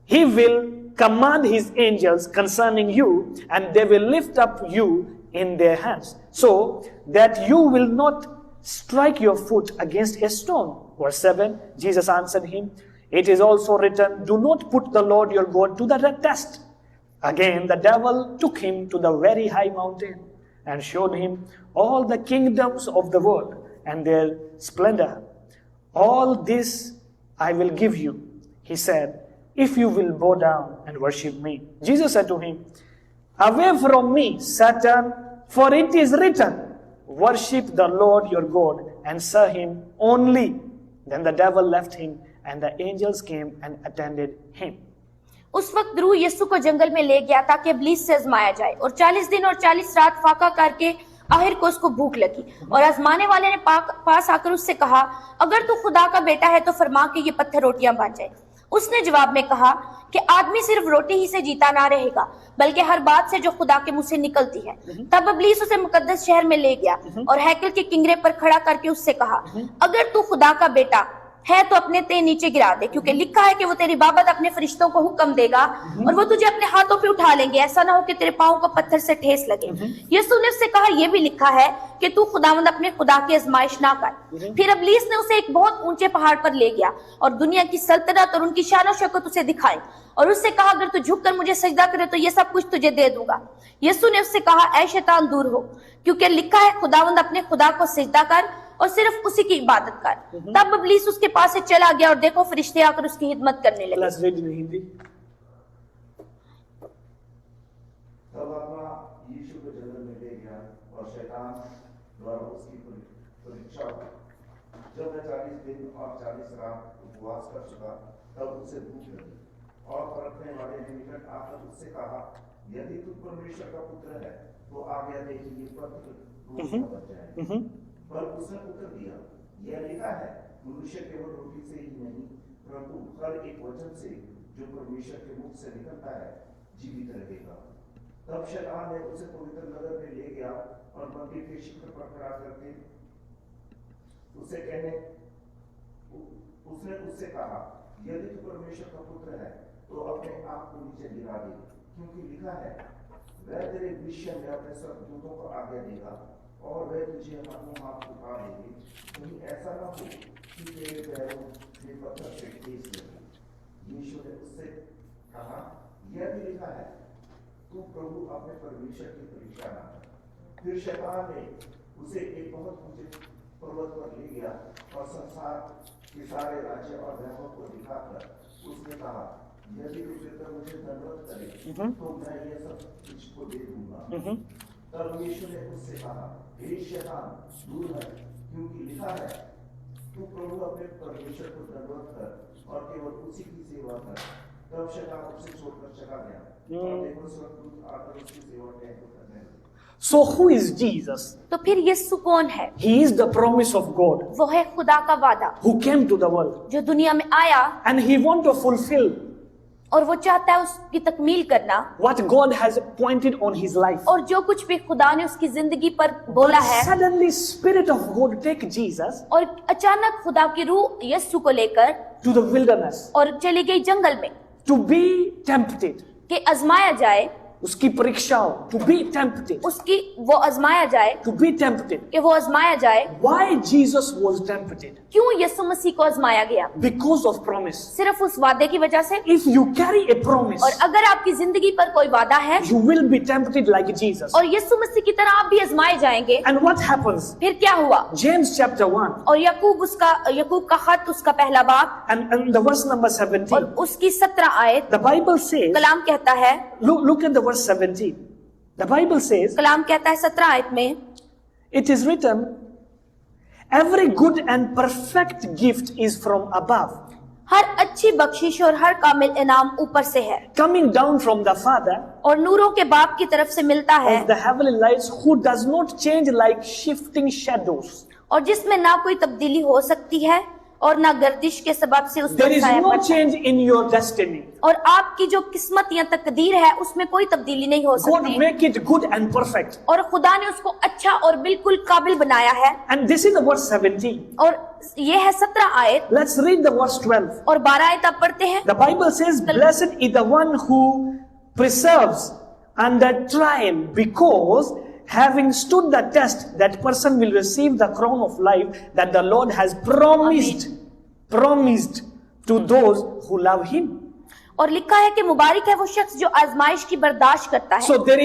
he will command his angels concerning you, and they will lift up you in their hands, so that you will not strike your foot against a stone. Verse 7, Jesus answered him, it is also written, do not put the Lord your God to the test. Again, the devil took him to the very high mountain and showed him all the kingdoms of the world and their splendor. All this I will give you, he said, if you will bow down and worship me. Jesus said to him, away from me, Satan, for it is written, worship the Lord your God and serve him only. Then the devil left him, and the angels came and attended him. उस वक्त रूह यीशु को जंगल में ले गया ताकि इब्लीस से आजमाया जाए, और 40 दिन और 40 रात फाका करके आखिर को उसको भूख लगी, और आजमाने वाले ने पास आकर उससे कहा, अगर तू खुदा का बेटा है तो फरमा कि ये पत्थर रोटियां बन जाए। उसने जवाब में कहा कि आदमी सिर्फ रोटी ही से जीता ना रहेगा, बल्कि हर बात से जो खुदा के मुंह से निकलती है। तब इब्लीस उसे मुकद्दस शहर में ले गया और हैकल के किंगरे पर खड़ा करके उससे कहा, अगर तू खुदा का बेटा है तो अपने ते नीचे गिरा दे, क्योंकि लिखा है कि वो तेरी बाबत अपने फरिश्तों को हुक्म देगा और वो तुझे अपने हाथों पे उठा लेंगे, ऐसा ना हो कि तेरे पांव को पत्थर से ठेस लगे। यीशु ने उससे कहा, यह भी लिखा है कि तू खुदावंद अपने खुदा की आजमाइश ना कर। फिर इब्लीस ने उसे एक बहुत ऊंचे पहाड़ पर ले गया और दुनिया की सल्तनत और उनकी शान और शौकत उसे दिखाई, और उससे कहा, अगर तू झुककर मुझे सजदा करे तो ये सब कुछ तुझे दे दूंगा। यीशु ने उससे कहा, ऐ शैतान दूर हो, क्योंकि लिखा है, खुदावंद अपने खुदा को सजदा कर और सिर्फ उसी की इबादत कर। तब इब्लीस उसके पास से चला गया और देखो फरिश्ते आकर उसकी खिदमत करने लगे। तब आत्मा यीशु को जंगल में ले गया और शैतान द्वारा उसकी परीक्षा हुई। जब वह 40 दिन और 40 रात उपवास कर चुका, तब उसे भूख लगी, और परखने वाले ने निकट आकर उससे कहा, यदि तू परमेश्वर का पुत्र है तो आज्ञा दे कि ये पत्थर रोटी बन जाए। पर उसने उत्तर दिया, यह लिखा है, मनुष्य केवल रोटी से ही नहीं, परंतु हर एक वचन से जो परमेश्वर के मुख से निकलता है जीवित रहेगा। तब शैतान ने उसे पवित्र नगर में ले गया और मंदिर के शिखर पर खड़ा करके उसने उससे कहा, यदि तू परमेश्वर का पुत्र है तो अपने आप को नीचे गिरा दे, क्योंकि लिखा है, वह तेरे विषय में अपने स्वर्गदूतों को आज्ञा देगा और वह तुझे अपने हाथ उठा लेंगे, कहीं ऐसा ना हो कि तेरे पैरों में पत्थर से ठेस लगे। यीशु ने उससे कहा, यह भी लिखा है, तू प्रभु अपने परमेश्वर की परीक्षा ना कर। फिर शैतान ने उसे एक बहुत ऊंचे पर्वत पर ले गया और संसार के सारे राज्य और वैभव को दिखाकर उसने कहा, यदि तू फिर मुझे दंडवत करे तो मैं यह सब तुझको दे दूंगा। तब यीशु ने उससे कहा, हे शैतान दूर है, क्योंकि लिखा है, तू प्रभु अपने परमेश्वर को दंडवत कर और केवल उसी की सेवा कर। तब शैतान उसे छोड़कर चला गया और देखो स्वर्गदूत आकर उसकी सेवा करने लगे। So who is Jesus? तो फिर यीशु कौन है? He is the promise of God. वो है खुदा का वादा Who came to the world. जो दुनिया में आया, and he want to fulfill और वो चाहता है उसकी तकमील करना what God has appointed on his life. और जो कुछ भी खुदा ने उसकी जिंदगी पर बोला है। Suddenly Spirit of God take Jesus और अचानक खुदा की रूह यीशु को लेकर to the wilderness और चली गई जंगल में to be tempted. कि आजमाया जाए, उसकी परीक्षा हो, to be tempted. उसकी वो आजमाया जाए, to be tempted. कि वो आजमाया जाए। Why Jesus was tempted? क्यों यीशु मसीह को आजमाया गया? Because of promise. सिर्फ उस वादे की वजह से। If you carry a promise, और अगर आपकी जिंदगी पर कोई वादा है, you will be tempted like Jesus. और यीशु मसीह की तरह आप भी आजमाए जाएंगे। And what happens? फिर क्या हुआ? James chapter 1. और याकूब का खत उसका पहला बाब and the verse number 17. और उसकी 17 आयत। The Bible says, कलाम कहता है, look at the verse 17. The Bible says, कलाम कहता है 17 आयत में, it is written, every good and perfect gift is from above, हर अच्छी बख्शिश और हर कामिल इनाम ऊपर से है coming down from the Father और नूरों के बाप की तरफ से मिलता है, of the heavenly lights, who does not change like shifting shadows. और जिसमें ना कोई तब्दीली हो सकती है और ना गर्दिश के सबब से उस There पर is छाया no पड़ता है। change in your destiny. और आपकी जो किस्मत या तकदीर है उसमें कोई तब्दीली नहीं हो God सकती make it good and perfect. और खुदा ने उसको अच्छा और बिल्कुल काबिल बनाया है। And this is the verse 17. और ये है 17 आयत Let's read the verse 12. और 12 आयत आप पढ़ते हैं। The Bible says, blessed is the one who perseveres under trial, because having stood the test, that person will receive the crown of life that the Lord has promised to those who love him. और लिखा है कि मुबारक है वो शख्स जो आजमाइश की बर्दाश्त करता है। So there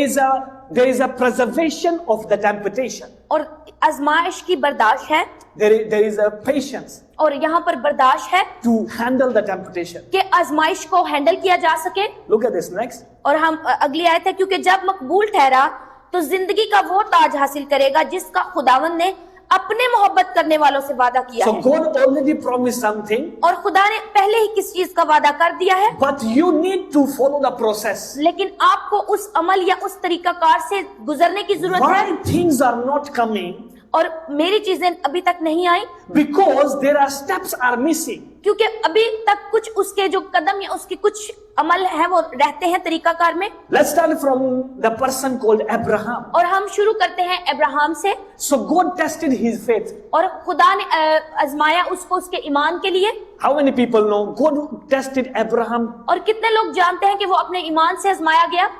is a preservation of the temptation. और आजमाइश की बर्दाश्त है There is a patience और यहाँ पर बर्दाश्त है to handle the temptation. कि आजमाइश को हैंडल किया जा सके। Look at this next. और हम अगली आयत है, क्योंकि जब मकबूल ठहरा तो जिंदगी का वो ताज हासिल करेगा जिसका खुदावंद ने अपने मोहब्बत करने वालों से वादा किया So है। God already promised something, और खुदा ने पहले ही किस चीज का वादा कर दिया है, but you need to follow the process. लेकिन आपको उस अमल या उस तरीकाकार से गुजरने की जरूरत है। Why things are not coming? और मेरी चीजें अभी तक नहीं आई Because there are steps are missing. क्योंकि अभी तक कुछ उसके जो कदम या उसके कुछ अमल है वो रहते हैं तरीकाकार में। Let's start from the person called Abraham. और हम शुरू करते हैं अब्राहम से। So God tested his faith. और खुदा ने आजमाया उसको उसके ईमान के लिए। How many people know God tested Abraham? और कितने लोग जानते हैं कि वो अपने ईमान से आजमाया गया?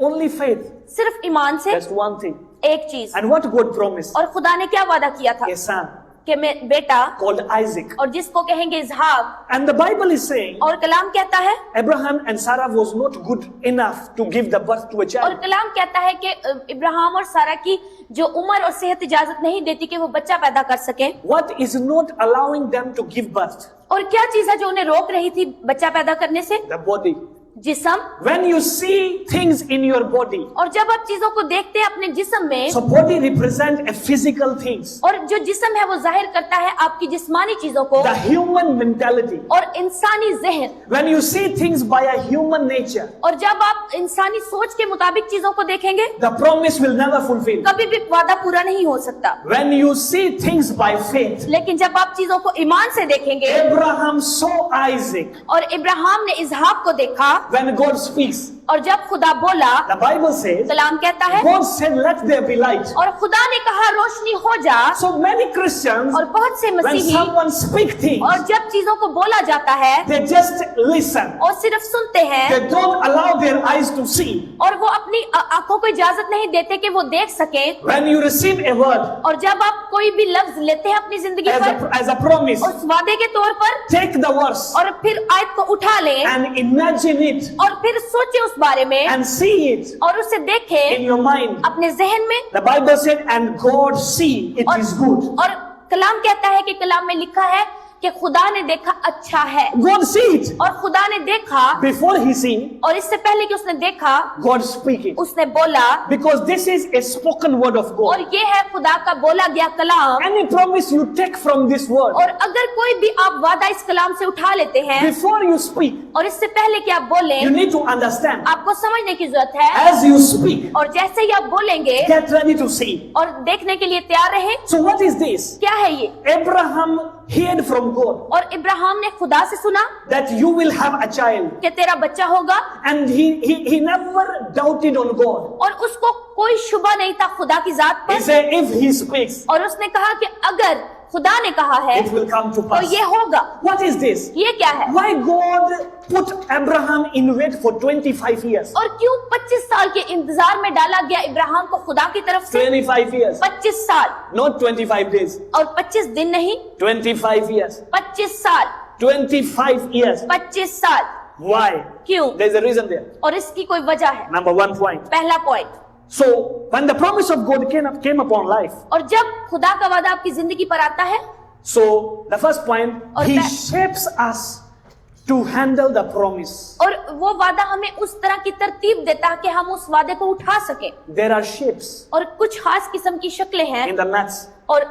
Only faith. सिर्फ ईमान से। That's one thing. एक चीज। And what God promised? और खुदा ने क्या वादा किया था? A son कि मैं बेटा called Isaac. और जिसको कहेंगे इसहाक। And the Bible is saying और कलाम कहता है Abraham and Sarah was not good enough to give the birth to a और child. कलाम कहता है कि इब्राहिम और सारा की जो उम्र और सेहत इजाजत नहीं देती कि वो बच्चा पैदा कर सके। What is not allowing them to give birth? और क्या चीज है जो उन्हें रोक रही थी बच्चा पैदा करने से? The body. जिस्म। When you see things in your body, और जब आप चीजों को देखते हैं अपने जिस्म में, so body represent a physical things. और जो जिस्म है वो जाहिर करता है आपकी जिस्मानी चीजों को The human mentality. और इंसानी जहन। When you see things by a human nature, और जब आप इंसानी सोच के मुताबिक चीजों को देखेंगे, the promise will never fulfill. कभी भी वादा पूरा नहीं हो सकता। When you see things by faith, लेकिन जब आप चीजों को ईमान से देखेंगे, Abraham saw Isaac. और इब्राहिम ने इसहाक को देखा, When God speaks, और जब खुदा बोला, the Bible says, कलाम कहता है, God said, let there be light. और खुदा ने कहा रोशनी हो जा। So many Christians, और बहुत से when मसीही, someone speak things, और जब चीजों को बोला जाता है they just listen. और सिर्फ सुनते हैं, They don't allow their eyes to see. और वो अपनी आंखों को इजाजत नहीं देते कि वो देख सके। When you receive a word और जब आप कोई भी लफ्ज लेते हैं अपनी जिंदगी पर as a promise, उस वादे के तौर पर, take the verse और फिर आयत को उठा लें and imagine it और फिर सोचे उस बारे में and see it और उसे in देखें your mind. अपने जहन में। The Bible said, and God see it और, is good. और कलाम कहता है कि कलाम में लिखा है कि खुदा ने देखा अच्छा है। God see it. और खुदा ने देखा, Before he see, और इससे पहले कि उसने देखा, God speak it. उसने बोला। Because this is a spoken word of God. और ये है खुदा का बोला गया कलाम। Any promise you take from this word, और अगर कोई भी आप वादा इस कलाम से उठा लेते हैं, before you speak, और इससे पहले कि आप बोलें, you need to understand. आपको समझने की जरूरत है। As you speak, और जैसे ही आप बोलेंगे, get ready to see. और देखने के लिए तैयार रहें। So what is this? क्या है ये? Abraham heard from God और इब्राहिम ने खुदा से सुना that you will have a child, कि तेरा बच्चा होगा, and he never doubted on God. और उसको कोई शुबा नहीं था खुदा की जात He पर। said, if he speaks, और उसने कहा कि अगर खुदा ने कहा है it will come to तो pass. ये होगा। What is this? ये क्या है? Why God put Abraham in wait for 25 years? और क्यों 25 साल के इंतजार में डाला गया इब्राहिम को खुदा की तरफ से? 25 years. 25 साल, Not 25 days. और 25 दिन नहीं, 25 years. 25 साल, 25 years. 25 साल। Why? क्यों? There's a reason there. और इसकी कोई वजह है। Number one point. पहला point, So, when the promise of God came upon life, और जब खुदा का वादा आपकी जिंदगी पर आता है, so the first point, और He पह- shapes us to handle the promise. और वो वादा हमें उस तरह की तरतीब देता है कि हम उस वादे को उठा सके। There are shapes और कुछ खास किस्म की शक्लें हैं in the maths. और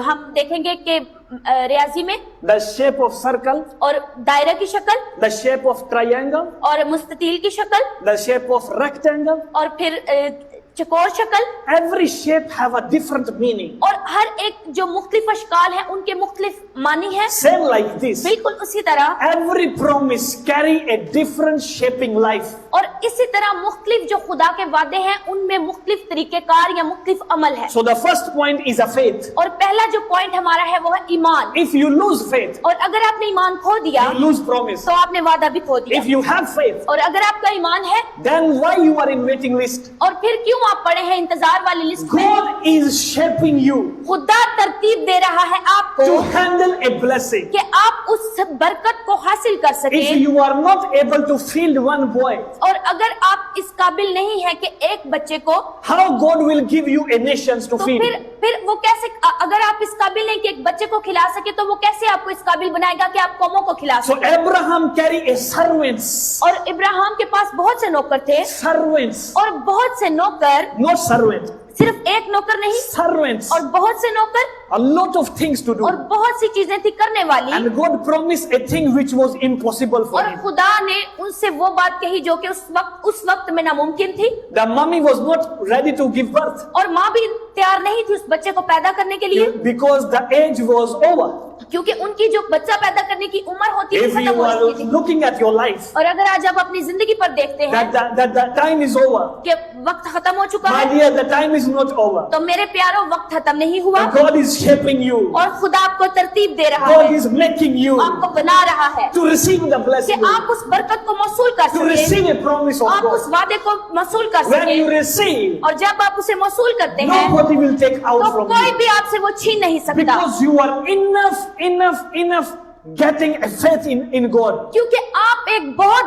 हम देखेंगे कि रियाजी में The shape of circle, और दायरा की शक्ल the shape of triangle, और मुस्ततील की शक्ल the shape of rectangle. और फिर चकोर शक्ल। Every shape have a different meaning. और हर एक जो मुख्तलिफ अशकाल है उनके मुख्तलिफ मानी है। Same like this. बिल्कुल उसी तरह Every promise carry a different shaping life. और इसी तरह मुख्तलिफ जो खुदा के वादे हैं उनमें मुख्तलिफ तरीकेकार या मुख्तलिफ अमल है। So the first point is a faith. और पहला जो पॉइंट हमारा है वो है ईमान। If you lose faith, और अगर आपने ईमान खो दिया you lose promise. तो आपने वादा भी खो दिया। If you have faith, और अगर आपका ईमान है then why you are in waiting list? और फिर क्यों आप पड़े हैं इंतजार वाली लिस्ट में? God is shaping you खुदा तरतीब दे रहा है आपको to handle a blessing. कि आप उस बरकत को हासिल कर If सके। you are not able to field one boy, और अगर आप इस काबिल नहीं है कि एक बच्चे को, how God will give you a nations to तो feed? फिर वो कैसे, अगर आप इस काबिल नहीं कि एक बच्चे को खिला सके तो वो कैसे आपको इस काबिल बनाएगा कि आप कौमों को खिला So सके? Abraham carry a servants. और इब्राहिम के पास बहुत से नौकर थे Servants, और बहुत से नौकर, not servant. सिर्फ एक नौकर नहीं Servants. और बहुत से नौकर A lot of things to do. और बहुत सी चीजें थी करने वाली। And God promised a thing which was impossible for और him. खुदा ने उनसे वो बात कही जो कि उस वक्त में नामुमकिन थी। The mummy was not ready to give birth और माँ भी तैयार नहीं थी उस बच्चे को पैदा करने के लिए, because the age was over. क्योंकि उनकी जो बच्चा पैदा करने की उम्र होती है If खत्म you हो are चुकी थी। looking at your life, और अगर आज आप अपनी जिंदगी पर देखते हैं that time is over. कि वक्त खत्म हो चुका My है, dear, the time is not over. तो मेरे प्यारों वक्त खत्म नहीं हुआ And God is shaping you. और खुदा आपको तरतीब दे रहा God है, is making you आपको बना रहा है to receive the कि blessing, आप उस बरकत को मौसूल कर to सके, receive a promise of आप उस God. वादे को मौसूल कर When सके। you receive, और जब आप उसे मौसूल करते हैं nobody will take out तो from कोई you भी आपसे वो छीन नहीं सकता, because you are enough getting a faith in God. क्योंकि आप एक बहुत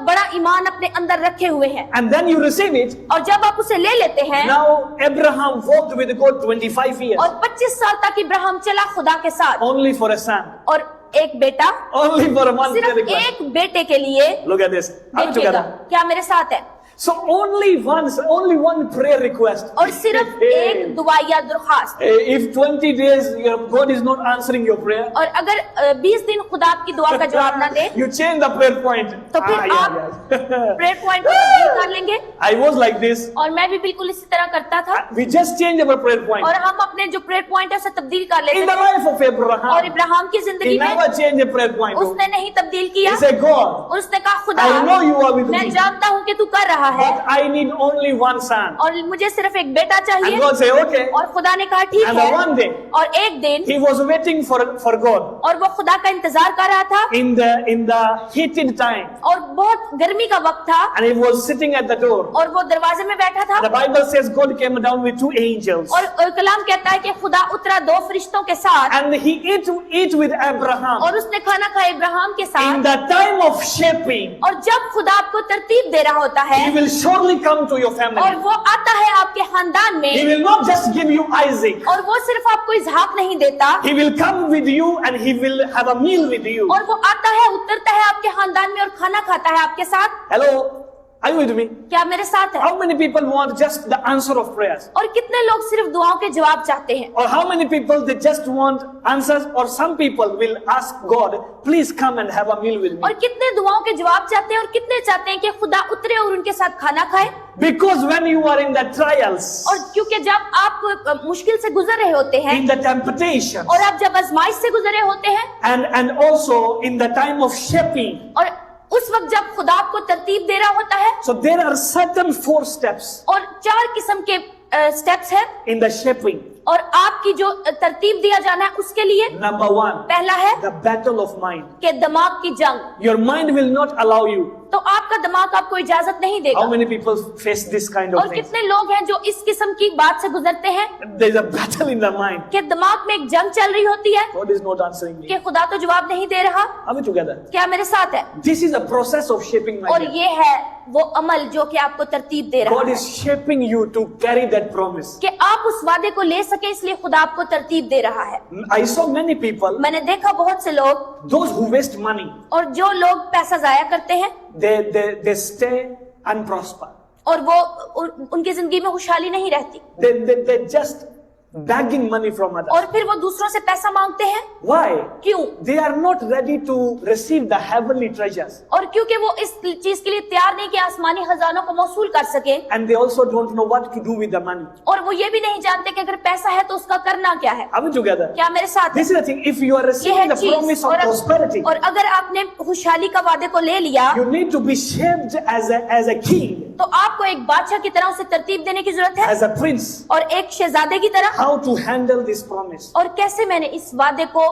बड़ा ईमान अपने अंदर रखे हुए हैं। And then you receive it. और जब आप उसे ले लेते हैं, Now Abraham walked with God 25 years और 25 साल तक इब्राहिम चला खुदा के साथ, only for a son, और एक बेटा, only for a one सिर्फ request. एक बेटे के लिए। Look at this. Up देखिएगा together. क्या मेरे साथ है। So only one prayer request. और सिर्फ एक दुआ या दरखास्त। If 20 days God is not answering your prayer, और अगर 20 दिन खुदा आपकी दुआ का जवाब ना दे you change the prayer point. तो फिर yeah, आप yeah. प्रेयर पॉइंट को तब्दील कर लेंगे। I was like this. और मैं भी बिल्कुल इसी तरह करता था। We just change our prayer point. और हम अपने जो प्रेयर पॉइंट है उसे तब्दील कर In लेते the थे। life of और Abraham, इब्राहिम की he जिंदगी में never changed the prayer point. उसने नहीं तब्दील किया। He said, God, और उसने कहा खुदा, I know you are with मैं me, जानता हूँ कि तू कर रहा है but I need only one son. और मुझे सिर्फ एक बेटा And चाहिए। God said, okay. और खुदा ने कहा ठीक And है। one day, और एक दिन he was waiting for God और वो खुदा का इंतजार कर रहा था in the heated time, और बहुत गर्मी का वक्त था and he was sitting at the door. और वो दरवाजे में बैठा था। The Bible says God came down with 2 angels, और कलाम कहता है कि खुदा उतरा 2 फरिश्तों के साथ and he ate with Abraham. और उसने खाना खाया इब्राहिम के In साथ। the time of shaping, और जब खुदा आपको तरतीब दे रहा होता है he will surely come to your और family. वो आता है आपके खानदान He में, will not just give you Isaac. और वो सिर्फ आपको इज़हाक नहीं देता, He will come with you and he will have a meal with you. और वो आता है, उतरता है आपके खानदान में और खाना खाता है आपके साथ। Hello, are you with me? क्या मेरे साथ है? How many people want just the answer of prayers? और कितने लोग सिर्फ दुआओं के जवाब चाहते हैं? Or how many people they just want answers? Or some people will ask God, please come and have a meal with me. और कितने दुआओं के जवाब चाहते हैं और कितने चाहते हैं कि खुदा उतरे और उनके साथ खाना खाए? Because when you are in the trials, और क्योंकि जब आप मुश्किल से गुजर रहे होते हैं in the temptations, और आप जब आजमाइश से गुजरे होते हैं and also in the time of shaping, और उस वक्त जब खुदा आपको तरतीब दे रहा होता है, so there are certain 4 steps और 4 किस्म के स्टेप्स है in the shaping. और आपकी जो तरतीब दिया जाना है उसके लिए Number 1, पहला है the battle of mind. कि दिमाग की जंग। Your mind will not allow you. तो आपका दिमाग आपको इजाजत नहीं देगा। How many people face this kind of और things? कितने लोग हैं जो इस किस्म की बात से गुजरते हैं There's a battle in the mind. कि दिमाग में एक जंग चल रही होती है God is not answering me. कि खुदा तो जवाब नहीं दे रहा। Are we together? क्या मेरे साथ है? This is a process of shaping my और life. ये है वो अमल जो कि आपको तरतीब दे रहा God है is shaping you to carry that promise. कि आप उस वादे को ले सके, इसलिए खुदा आपको तरतीब दे रहा है। I saw many people, मैंने देखा बहुत से लोग, those who waste money, और जो लोग पैसा जाया करते हैं they stay unprosper. और वो उनकी जिंदगी में खुशहाली नहीं रहती, They just begging money from others. और फिर वो दूसरों से पैसा मांगते हैं। Why? क्यों? They are not ready to receive the heavenly treasures. और क्योंकि वो इस चीज के लिए तैयार नहीं कि आसमानी खजानों को मौसूल कर सके, And they also don't know what to do with the money. और वो ये भी नहीं जानते कि अगर पैसा है तो उसका करना क्या है। Are we together? क्या मेरे साथ This is the thing. If you are ये receiving है the चीज। promise of prosperity, और अगर आपने खुशहाली का वादे को ले लिया you need to be shaped as a king, तो आपको एक बादशाह की तरह उसे तरतीब देने की जरूरत है, as a prince. और एक शहजादे की तरह, How to handle this promise? और कैसे मैंने इस वादे को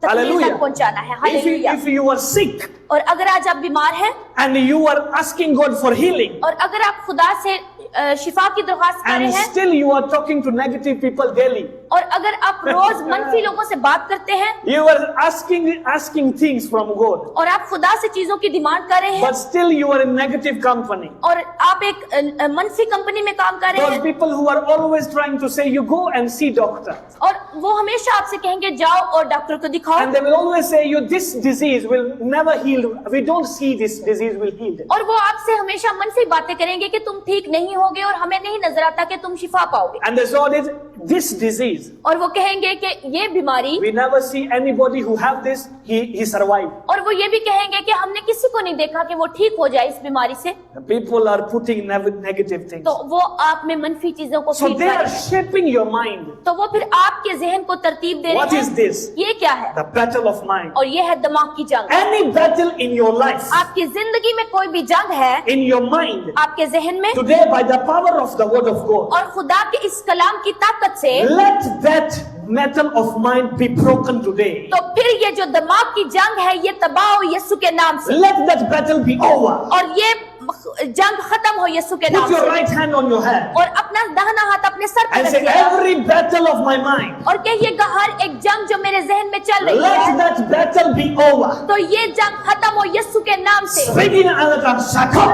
तकमील Hallelujah. तक पहुंचाना है। Hallelujah. If you are sick और अगर आज आप बीमार हैं and you are asking God for healing, और अगर आप खुदा से शिफा की दरख्वास्त कर रहे and हैं, still you are talking to negative people daily, और अगर आप रोज मनफी लोगों से बात करते हैं you are asking things from God, और आप खुदा से चीजों की डिमांड कर रहे हैं, but still you are in negative company. और आप एक मनफी कंपनी में काम कर रहे Those हैं, people who are always trying to say, you go and see doctor. और वो हमेशा आपसे कहेंगे जाओ और डॉक्टर को दिखाओ, And they will always say, you, this disease will never heal. We don't see this disease will heal. और वो आपसे हमेशा मनफी बातें करेंगे कि तुम ठीक नहीं होगे और हमें नहीं नजर आता कि तुम शिफा पाओगे। And the thought is, this disease, और वो कहेंगे कि ये बीमारी, we never see anybody who have this, he survived. और वो ये भी कहेंगे कि हमने किसी को नहीं देखा कि वो ठीक हो जाए इस बीमारी से। The people are putting negative things. तो वो आप में मनफी चीजों को So फीड they कर are रहे हैं, shaping your mind. तो वो फिर आपके जहन को तरतीब दे What रहे is हैं। this? ये क्या है? The battle of mind. और ये है दिमाग की जंग। Any battle in your life, आपकी जिंदगी में कोई भी जंग है, in your mind, आपके जहन में, today by the power of the word of God, और खुदा के इस कलाम की ताकत से, let that metal of mind be broken today. तो फिर ये जो दिमाग की जंग है ये तबाह हो यीशु के नाम से, Let that battle be over. और ये जंग खत्म हो यीशु के नाम Put your से, right hand on your head और अपना दाहिना हाथ अपने सर पर and say, रखिए every battle of my mind, और कहिएगा हर एक जंग जो मेरे जहन में चल रही let है, that battle be over. तो ये जंग खत्म हो यीशु के नाम से। Speaking out of Shaka.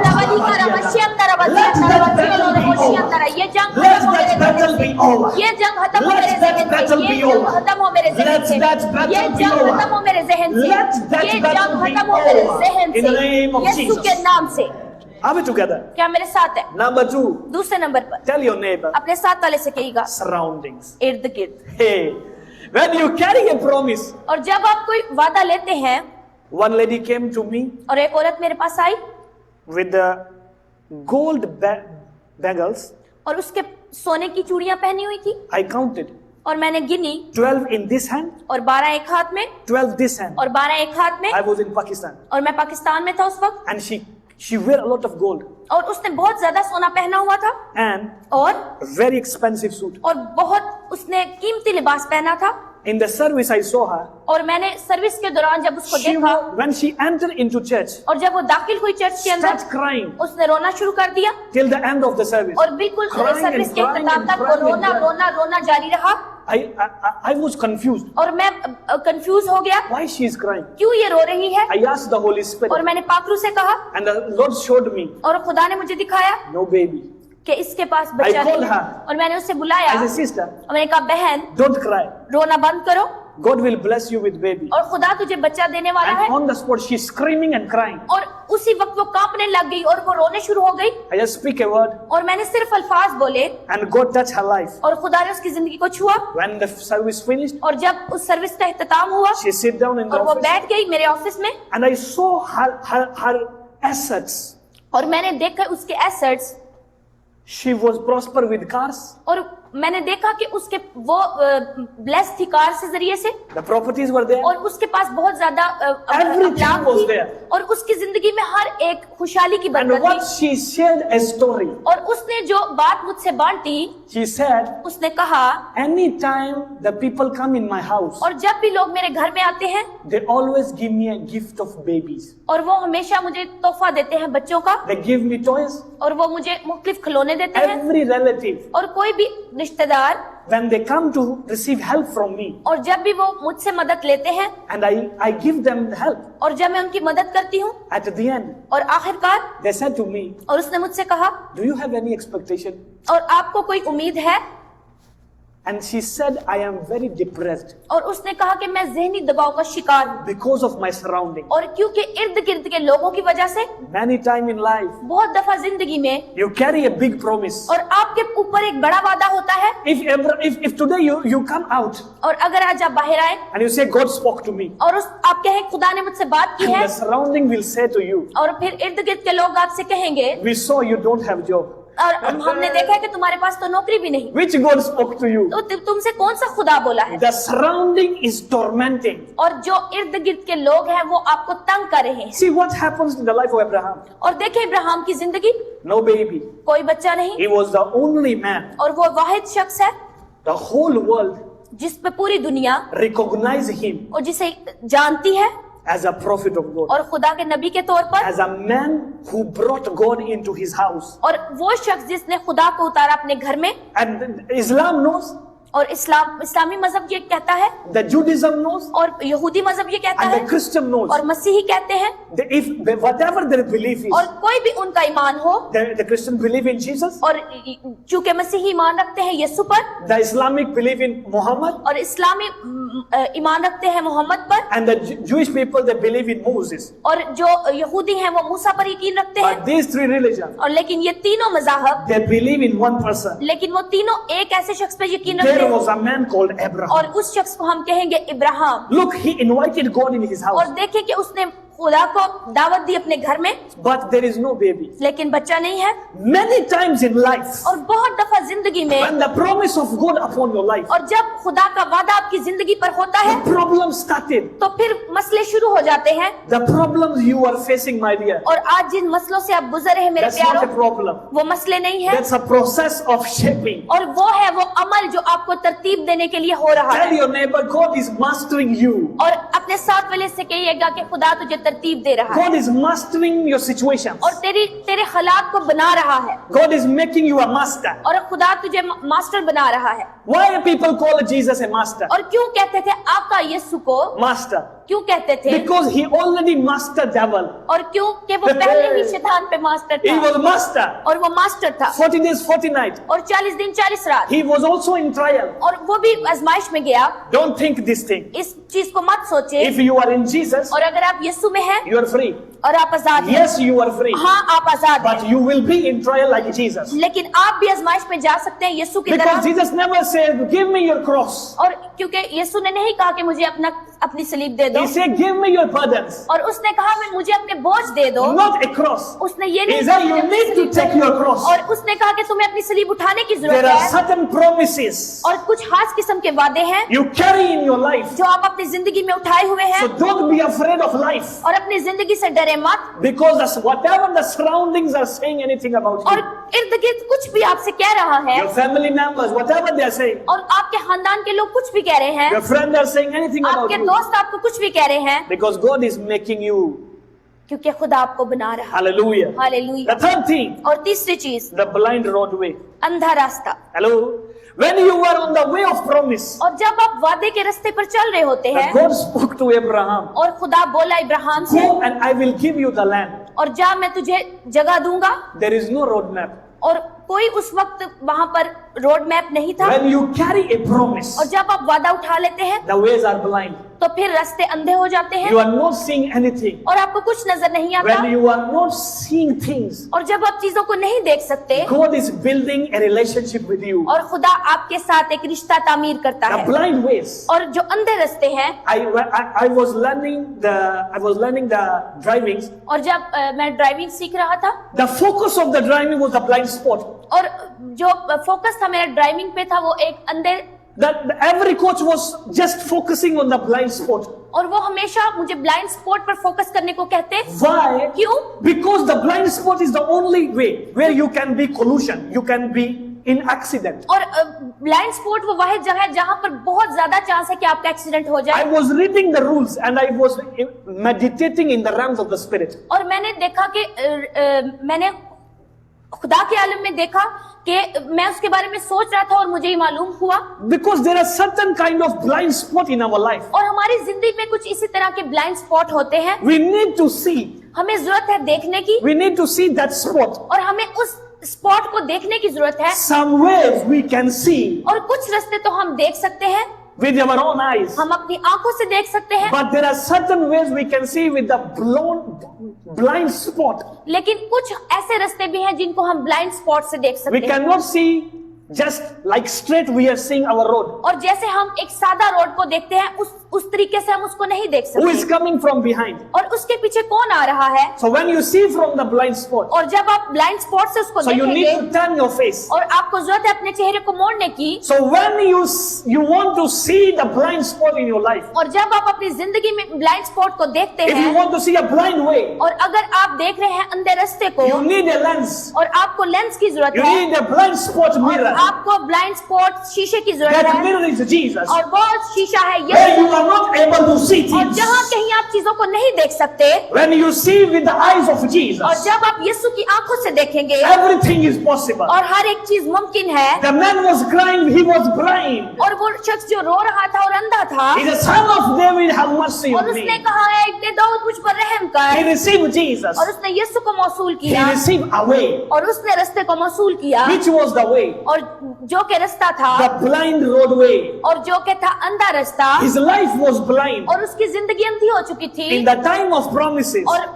ये जंग Let खत्म हो that मेरे battle जहन be से, over. ये जंग खत्म हो Let मेरे that जहन battle से, be ये जंग over. खत्म हो मेरे जहन Let से, that battle ये be जंग over. खत्म हो मेरे जहन से, Let that ये battle जंग be खत्म हो मेरे over. जहन In the name of से, यीशु Jesus. के नाम से। Are we together? क्या मेरे साथ है? Number 2, दूसरे नंबर पर tell your neighbor, अपने साथ वाले से कहिएगा surroundings. इर्द गिर्द। Hey, when you carry a promise, और जब आप कोई वादा लेते हैं, one lady came to me और एक औरत मेरे पास आई with the gold bangles. और उसके सोने की चूड़ियां पहनी हुई थी, I counted और मैंने गिनी 12 in this hand, और 12 एक हाथ में 12 this hand. और 12 एक हाथ में, I was in Pakistan और मैं पाकिस्तान में था उस वक्त, and she wear a lot of gold और उसने बहुत ज्यादा सोना पहना हुआ था and और very expensive suit. बहुत उसने कीमती लिबास पहना था। In the service I saw her. और मैंने सर्विस के दौरान जब उसको She देखा when she entered into church, और जब वो दाखिल हुई चर्च के अंदर, start crying उसने रोना शुरू कर दिया till the end of the service. और बिल्कुल Crying सर्विस and के crying इख्तिताम and तक वो crying and रोना crying. रोना रोना जारी रहा I was confused. और मैं कंफ्यूज हो गया, Why she is crying? क्यों ये रो रही है? I asked the Holy और Spirit मैंने पाकरू से कहा and the Lord showed me और खुदा ने मुझे दिखाया no baby. कि इसके पास बच्चा I called नहीं है। her. और मैंने उससे बुलाया As a sister, और मैंने कहा बहन don't cry. रोना बंद करो God will bless you with baby. और खुदा तुझे बच्चा देने वाला And है। on the spot she's screaming and crying. और उसी वक्त वो कांपने लग गई और वो रोने शुरू हो गई I just speak a word और मैंने सिर्फ अल्फाज बोले and God touched her life. और खुदा ने उसकी जिंदगी को छुआ। When the service finished, और जब उस सर्विस का इख्तिताम हुआ she sit down in the और वो office बैठ गई मेरे ऑफिस में and I saw her assets. और मैंने देखा उसके assets She was prosper with cars. और मैंने देखा कि उसके वो ब्लेस थी कार से जरिए से The properties were there. और उसके पास बहुत ज्यादा Everything अमलाक was थी there. और उसकी जिंदगी में हर एक खुशहाली की And बरकत what थी। she shared a story. और उसने जो बात मुझसे बांटी, She said, उसने कहा anytime the people come in my house, और जब भी लोग मेरे घर में आते हैं they always give me a gift of babies. और वो हमेशा मुझे तोहफा देते हैं बच्चों का They give me toys. और वो मुझे मुख्तलिफ खिलौने देते हैं। Every relative, और कोई भी रिश्तेदार when they come to receive help from me, और जब भी वो मुझसे मदद लेते हैं and I give them help, और जब मैं उनकी मदद करती हूँ at the end, और आखिरकार they said to me, और उसने मुझसे कहा, do you have any expectation? और आपको कोई उम्मीद है? And she said, I am very depressed और उसने कहा कि मैं ज़हनी दबाव का शिकार हूँ, because of my surrounding. और क्योंकि इर्द गिर्द के लोगों की वजह से Many time in life, बहुत दफा जिंदगी में you carry a big promise. और आपके ऊपर एक बड़ा वादा होता है, If today you come out और अगर आज आप बाहर आए and you say, God spoke to me, और आप कहें खुदा ने मुझसे बात की and है, the surrounding will say to you, और फिर इर्द गिर्द के लोग आपसे कहेंगे, we saw you don't have job. और हमने देखा है कि तुम्हारे पास तो नौकरी भी नहीं, Which God spoke to you? तो तुमसे कौन सा खुदा बोला है? The surrounding is tormenting. और जो इर्द गिर्द के लोग हैं वो आपको तंग कर रहे हैं। See what happens in the life of Abraham. और देखें इब्राहिम की जिंदगी, No baby. कोई बच्चा नहीं, He was the only man. और वो वाहिद शख्स है The whole world जिस पे पूरी दुनिया recognized him और जिसे जानती है as a prophet of God, और खुदा के नबी के तौर पर, as a man who brought God into his house. और वो शख्स जिसने खुदा को उतारा अपने घर में। And Islam knows, और इस्लामी मजहब ये कहता है, the Judaism knows, और यहूदी मजहब ये कहता and है, the Christian knows. और मसीही कहते हैं, That if whatever their belief is, और कोई भी उनका ईमान हो, the Christian believe in Jesus, और चूंकि मसीही ईमान रखते हैं यीशु पर, the Islamic believe in Muhammad, और इस्लामी ईमान रखते हैं मोहम्मद पर, and the Jewish people they believe in Moses. और जो यहूदी हैं वो मूसा पर यकीन रखते हैं। But these three religions, और लेकिन ये तीनों मज़ाहब, they believe in one person. लेकिन वो तीनों एक ऐसे शख्स पे यकीन रखते There हैं, was a man called Abraham. और उस शख्स को हम कहेंगे Ibrahim. Look, he invited God in his house, और देखें कि उसने खुदा को दावत दी अपने घर में, but there is no baby. लेकिन बच्चा नहीं है। Many times in life, और बहुत दफा जिंदगी में, when the promise of God upon your life, और जब खुदा का वादा आपकी जिंदगी पर होता है, the problem started. तो फिर मसले शुरू हो जाते हैं। The problems you are facing, my dear, और आज जिन मसलों से आप गुजर रहे हैं मेरे that's not a प्यारों, problem. वो मसले नहीं है, That's a process of shaping. और वो है वो अमल जो आपको तरतीब देने के लिए हो रहा Tell है। your neighbor, God is mastering you. और अपने साथ वाले से कहिएगा कि खुदा तुझे तरतीब दे रहा है, God is mastering your situations. और तेरे हालात को बना रहा है, God is making you a master. और खुदा तुझे मास्टर बना रहा है। Why people call Jesus a master? और क्यों कहते थे आपका यीशु को Master. क्यों कहते थे? Because he already mastered devil. और क्यों कि वो पहले ही शैतान पे मास्टर He था, was master. और वो मास्टर था। 40 days, 40 nights. और 40 दिन 40 रात, He was also in trial. और वो भी आजमाइश में गया। Don't think this thing. इस चीज को मत सोचे। If you are in Jesus, और अगर आप यीशु में हैं you are free. और आप आजाद हैं, Yes, you are free. हाँ आप आजाद But हैं, you will be in trial like Jesus. लेकिन आप भी आजमाइश में जा सकते हैं यीशु की Because तरह। Jesus never said, give me your cross. और क्योंकि यीशु ने नहीं कहा कि मुझे अपनी सलीब दे दो, He said, give me your burdens. और उसने कहा मैं मुझे अपने बोझ दे दो। Not a cross. उसने ये He नहीं said, कहा you मुझे अपनी need to सलीब take दो। your cross. और उसने कहा कि तुम्हें अपनी सलीब उठाने की There जरूरत are है, certain promises और कुछ खास किस्म के वादे हैं you carry in your life. जो आप अपनी जिंदगी में उठाए हुए हैं। So don't be afraid of life. और अपनी जिंदगी से डरे मत, Because whatever the surroundings are saying anything about और you, इर्द गिर्द कुछ भी आपसे कह रहा है, your family members, whatever they are saying, और आपके खानदान के लोग कुछ भी कह रहे हैं, your friends are saying anything about आपके you, दोस्त आपको कुछ भी कह रहे हैं, because God is making you. क्योंकि खुदा आपको बना रहा है। Hallelujah. Hallelujah. The third thing, और तीसरी चीज, the blind roadway. अंधा रास्ता। Hello. When you are on the way of promise, और जब आप वादे के रास्ते पर चल रहे होते that हैं, God spoke to Abraham, और खुदा बोला इब्राहिम से, go and I will give you the land. और जा मैं तुझे जगह दूंगा। There is no road map. और कोई उस वक्त वहां पर रोड मैप नहीं था। When you carry a promise, और जब आप वादा उठा लेते हैं the ways are blind. तो फिर रास्ते अंधे हो जाते हैं, You are not seeing anything. और आपको कुछ नजर नहीं आता। When you are not seeing things, और जब आप चीजों को नहीं देख सकते, God is building a relationship with you. और खुदा आपके साथ एक रिश्ता तामीर करता The है। blind ways. और जो अंधे रास्ते हैं, I was learning the driving. और जब मैं ड्राइविंग सीख रहा था, The focus of the driving was the blind spot. और जो फोकस था मेरा ड्राइविंग पे था वो एक अंधे, That every coach was just focusing on the blind spot. और वो हमेशा मुझे ब्लाइंड स्पॉट पर फोकस करने को कहते। Why? क्यों? Because the blind spot is the only way where you can be collision, you can be in accident. और ब्लाइंड स्पॉट वो वाहिद जगह है जहां पर बहुत ज्यादा चांस है कि आपका एक्सीडेंट हो I जाए। was reading the rules and I was meditating in the realms of the spirit. और मैंने देखा कि मैंने खुदा के आलम में देखा कि मैं उसके बारे में सोच रहा था और मुझे ही मालूम हुआ। Because there are certain kind of blind spot in our life. और हमारी जिंदगी में कुछ इसी तरह के ब्लाइंड स्पॉट होते हैं। We need to see. हमें जरूरत है देखने की, We need to see that spot. और हमें उस स्पॉट को देखने की जरूरत है। Some ways we can see और कुछ रास्ते तो हम देख सकते हैं, with our own eyes. हम अपनी आंखों से देख सकते हैं, But there are certain ways we can see with the blind spot. लेकिन कुछ ऐसे रास्ते भी हैं जिनको हम ब्लाइंड स्पॉट से देख We सकते हैं। cannot see just like straight we are seeing our road. और जैसे हम एक सादा रोड को देखते हैं, उस तरीके से हम उसको नहीं देख Who is सकते। coming from behind? और उसके पीछे कौन आ रहा है। So when you see from the blind spot, और जब आप ब्लाइंड स्पॉट से उसको so you need देखेंगे, to turn your face. और आपको जरूरत है अपने चेहरे को मोड़ने की। So when you want to see the blind spot in your life, और जब आप अपनी जिंदगी में ब्लाइंड स्पॉट को देखते if you हैं, want to see a blind way, और अगर आप देख रहे हैं अंधे रास्ते को, you need a lens. और आपको लेंस की जरूरत You है, need a blind spot और mirror. आपको ब्लाइंड स्पॉट शीशे की जरूरत That है, mirror is Jesus. और वो शीशा है Where Yeshu. you are not able to see और things. जहाँ कहीं आप चीजों को नहीं देख सकते, When you see with the eyes of और Jesus, जब आप यीशु की आंखों से देखेंगे, everything is possible. और हर एक चीज मुमकिन है। The man was crying, he was blind. और वो शख्स जो रो रहा था और अंधा था, He said, Son of David, have mercy और on उसने me. कहा है इब्ने दाऊद मुझ पर रहम He कर, received Jesus. और उसने यीशु को मौसूल He किया, received a way. और उसने रास्ते को मौसूल किया, Which was the way? और जो के रास्ता था, The blind roadway. और जो के था अंधा रास्ता, His life was blind. और उसकी जिंदगी अंधी हो चुकी थी। In the time of promises. और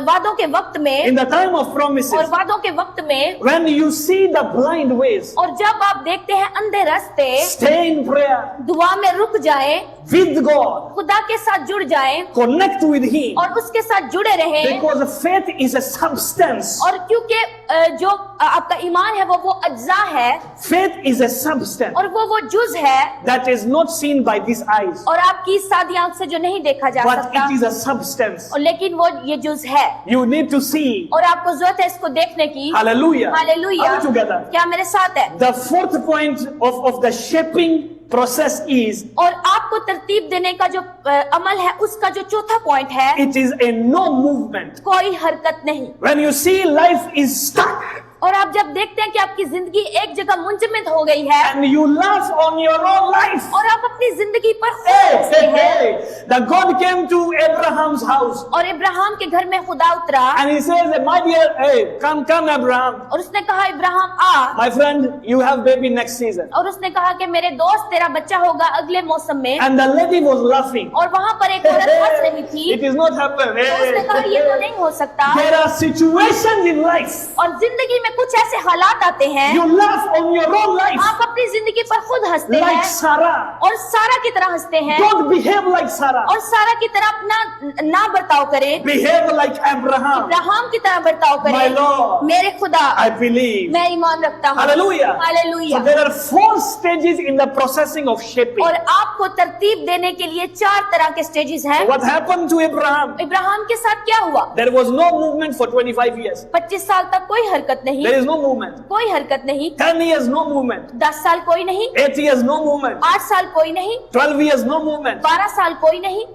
वादों के वक्त में, In the time of promises. और वादों के वक्त में, When you see the blind ways, और जब आप देखते हैं अंधे रास्ते, stay in prayer दुआ में रुक जाएं, with God. खुदा के साथ जुड़ जाएं, Connect with Him. और उसके साथ जुड़े रहें। Because faith is a substance. और क्योंकि जो आपका ईमान है वो अज्जा है, Faith is a substance और वो जुज है, that is not seen by these eyes, और आपकी सादी आंख से जो नहीं देखा जा but सकता, it is a substance. और लेकिन वो ये जुज है, You need to see. और आपको जरूरत है इसको देखने की। Hallelujah. Hallelujah. Are we together? क्या मेरे साथ है? The fourth point of the shaping process is, और आपको तरतीब देने का जो अमल है, उसका जो चौथा पॉइंट है, it is a no movement. कोई हरकत नहीं। When you see life is stuck और आप जब देखते हैं कि आपकी जिंदगी एक जगह मुंजमद हो गई है, and you laugh on your own life. और आप अपनी जिंदगी पर खुद Hey, हंसते hey, हैं, hey. The God came to Abraham's house और इब्राहिम के घर में खुदा उतरा, and he says, my dear, hey, come Abraham. और उसने कहा इब्राहिम आ, My friend, you have baby next season. और उसने कहा कि मेरे दोस्त तेरा बच्चा होगा अगले मौसम में, And the lady was laughing. और वहां पर एक औरत हंस रही थी, It is not happening. तो उसने कहा ये तो नहीं हो सकता। There are situations in life. और जिंदगी में कुछ ऐसे हालात आते हैं, You laugh on your own life. आप अपनी जिंदगी पर खुद हंसते Like हैं, Sarah. और सारा की तरह हंसते हैं, Don't behave like Sarah. और सारा की तरह अपना ना बर्ताव करें, Behave like Abraham. इब्राहिम की तरह बर्ताव My करें। Lord. मेरे खुदा, I believe. मैं ईमान रखता हूँ। Hallelujah. Hallelujah. So there are 4 stages in the processing of shaping. और आपको तरतीब देने के लिए 4 तरह के स्टेजेस हैं। What happened to Abraham? Ibrahim के साथ क्या हुआ? There was no movement for 25 years. 25 साल तक कोई हरकत नहीं, There is no movement. कोई हरकत नहीं। 10 years, no movement. 10 साल कोई नहीं, 8 years, no movement. 8 साल कोई नहीं, 12 years, no movement. 12 साल कोई नहीं,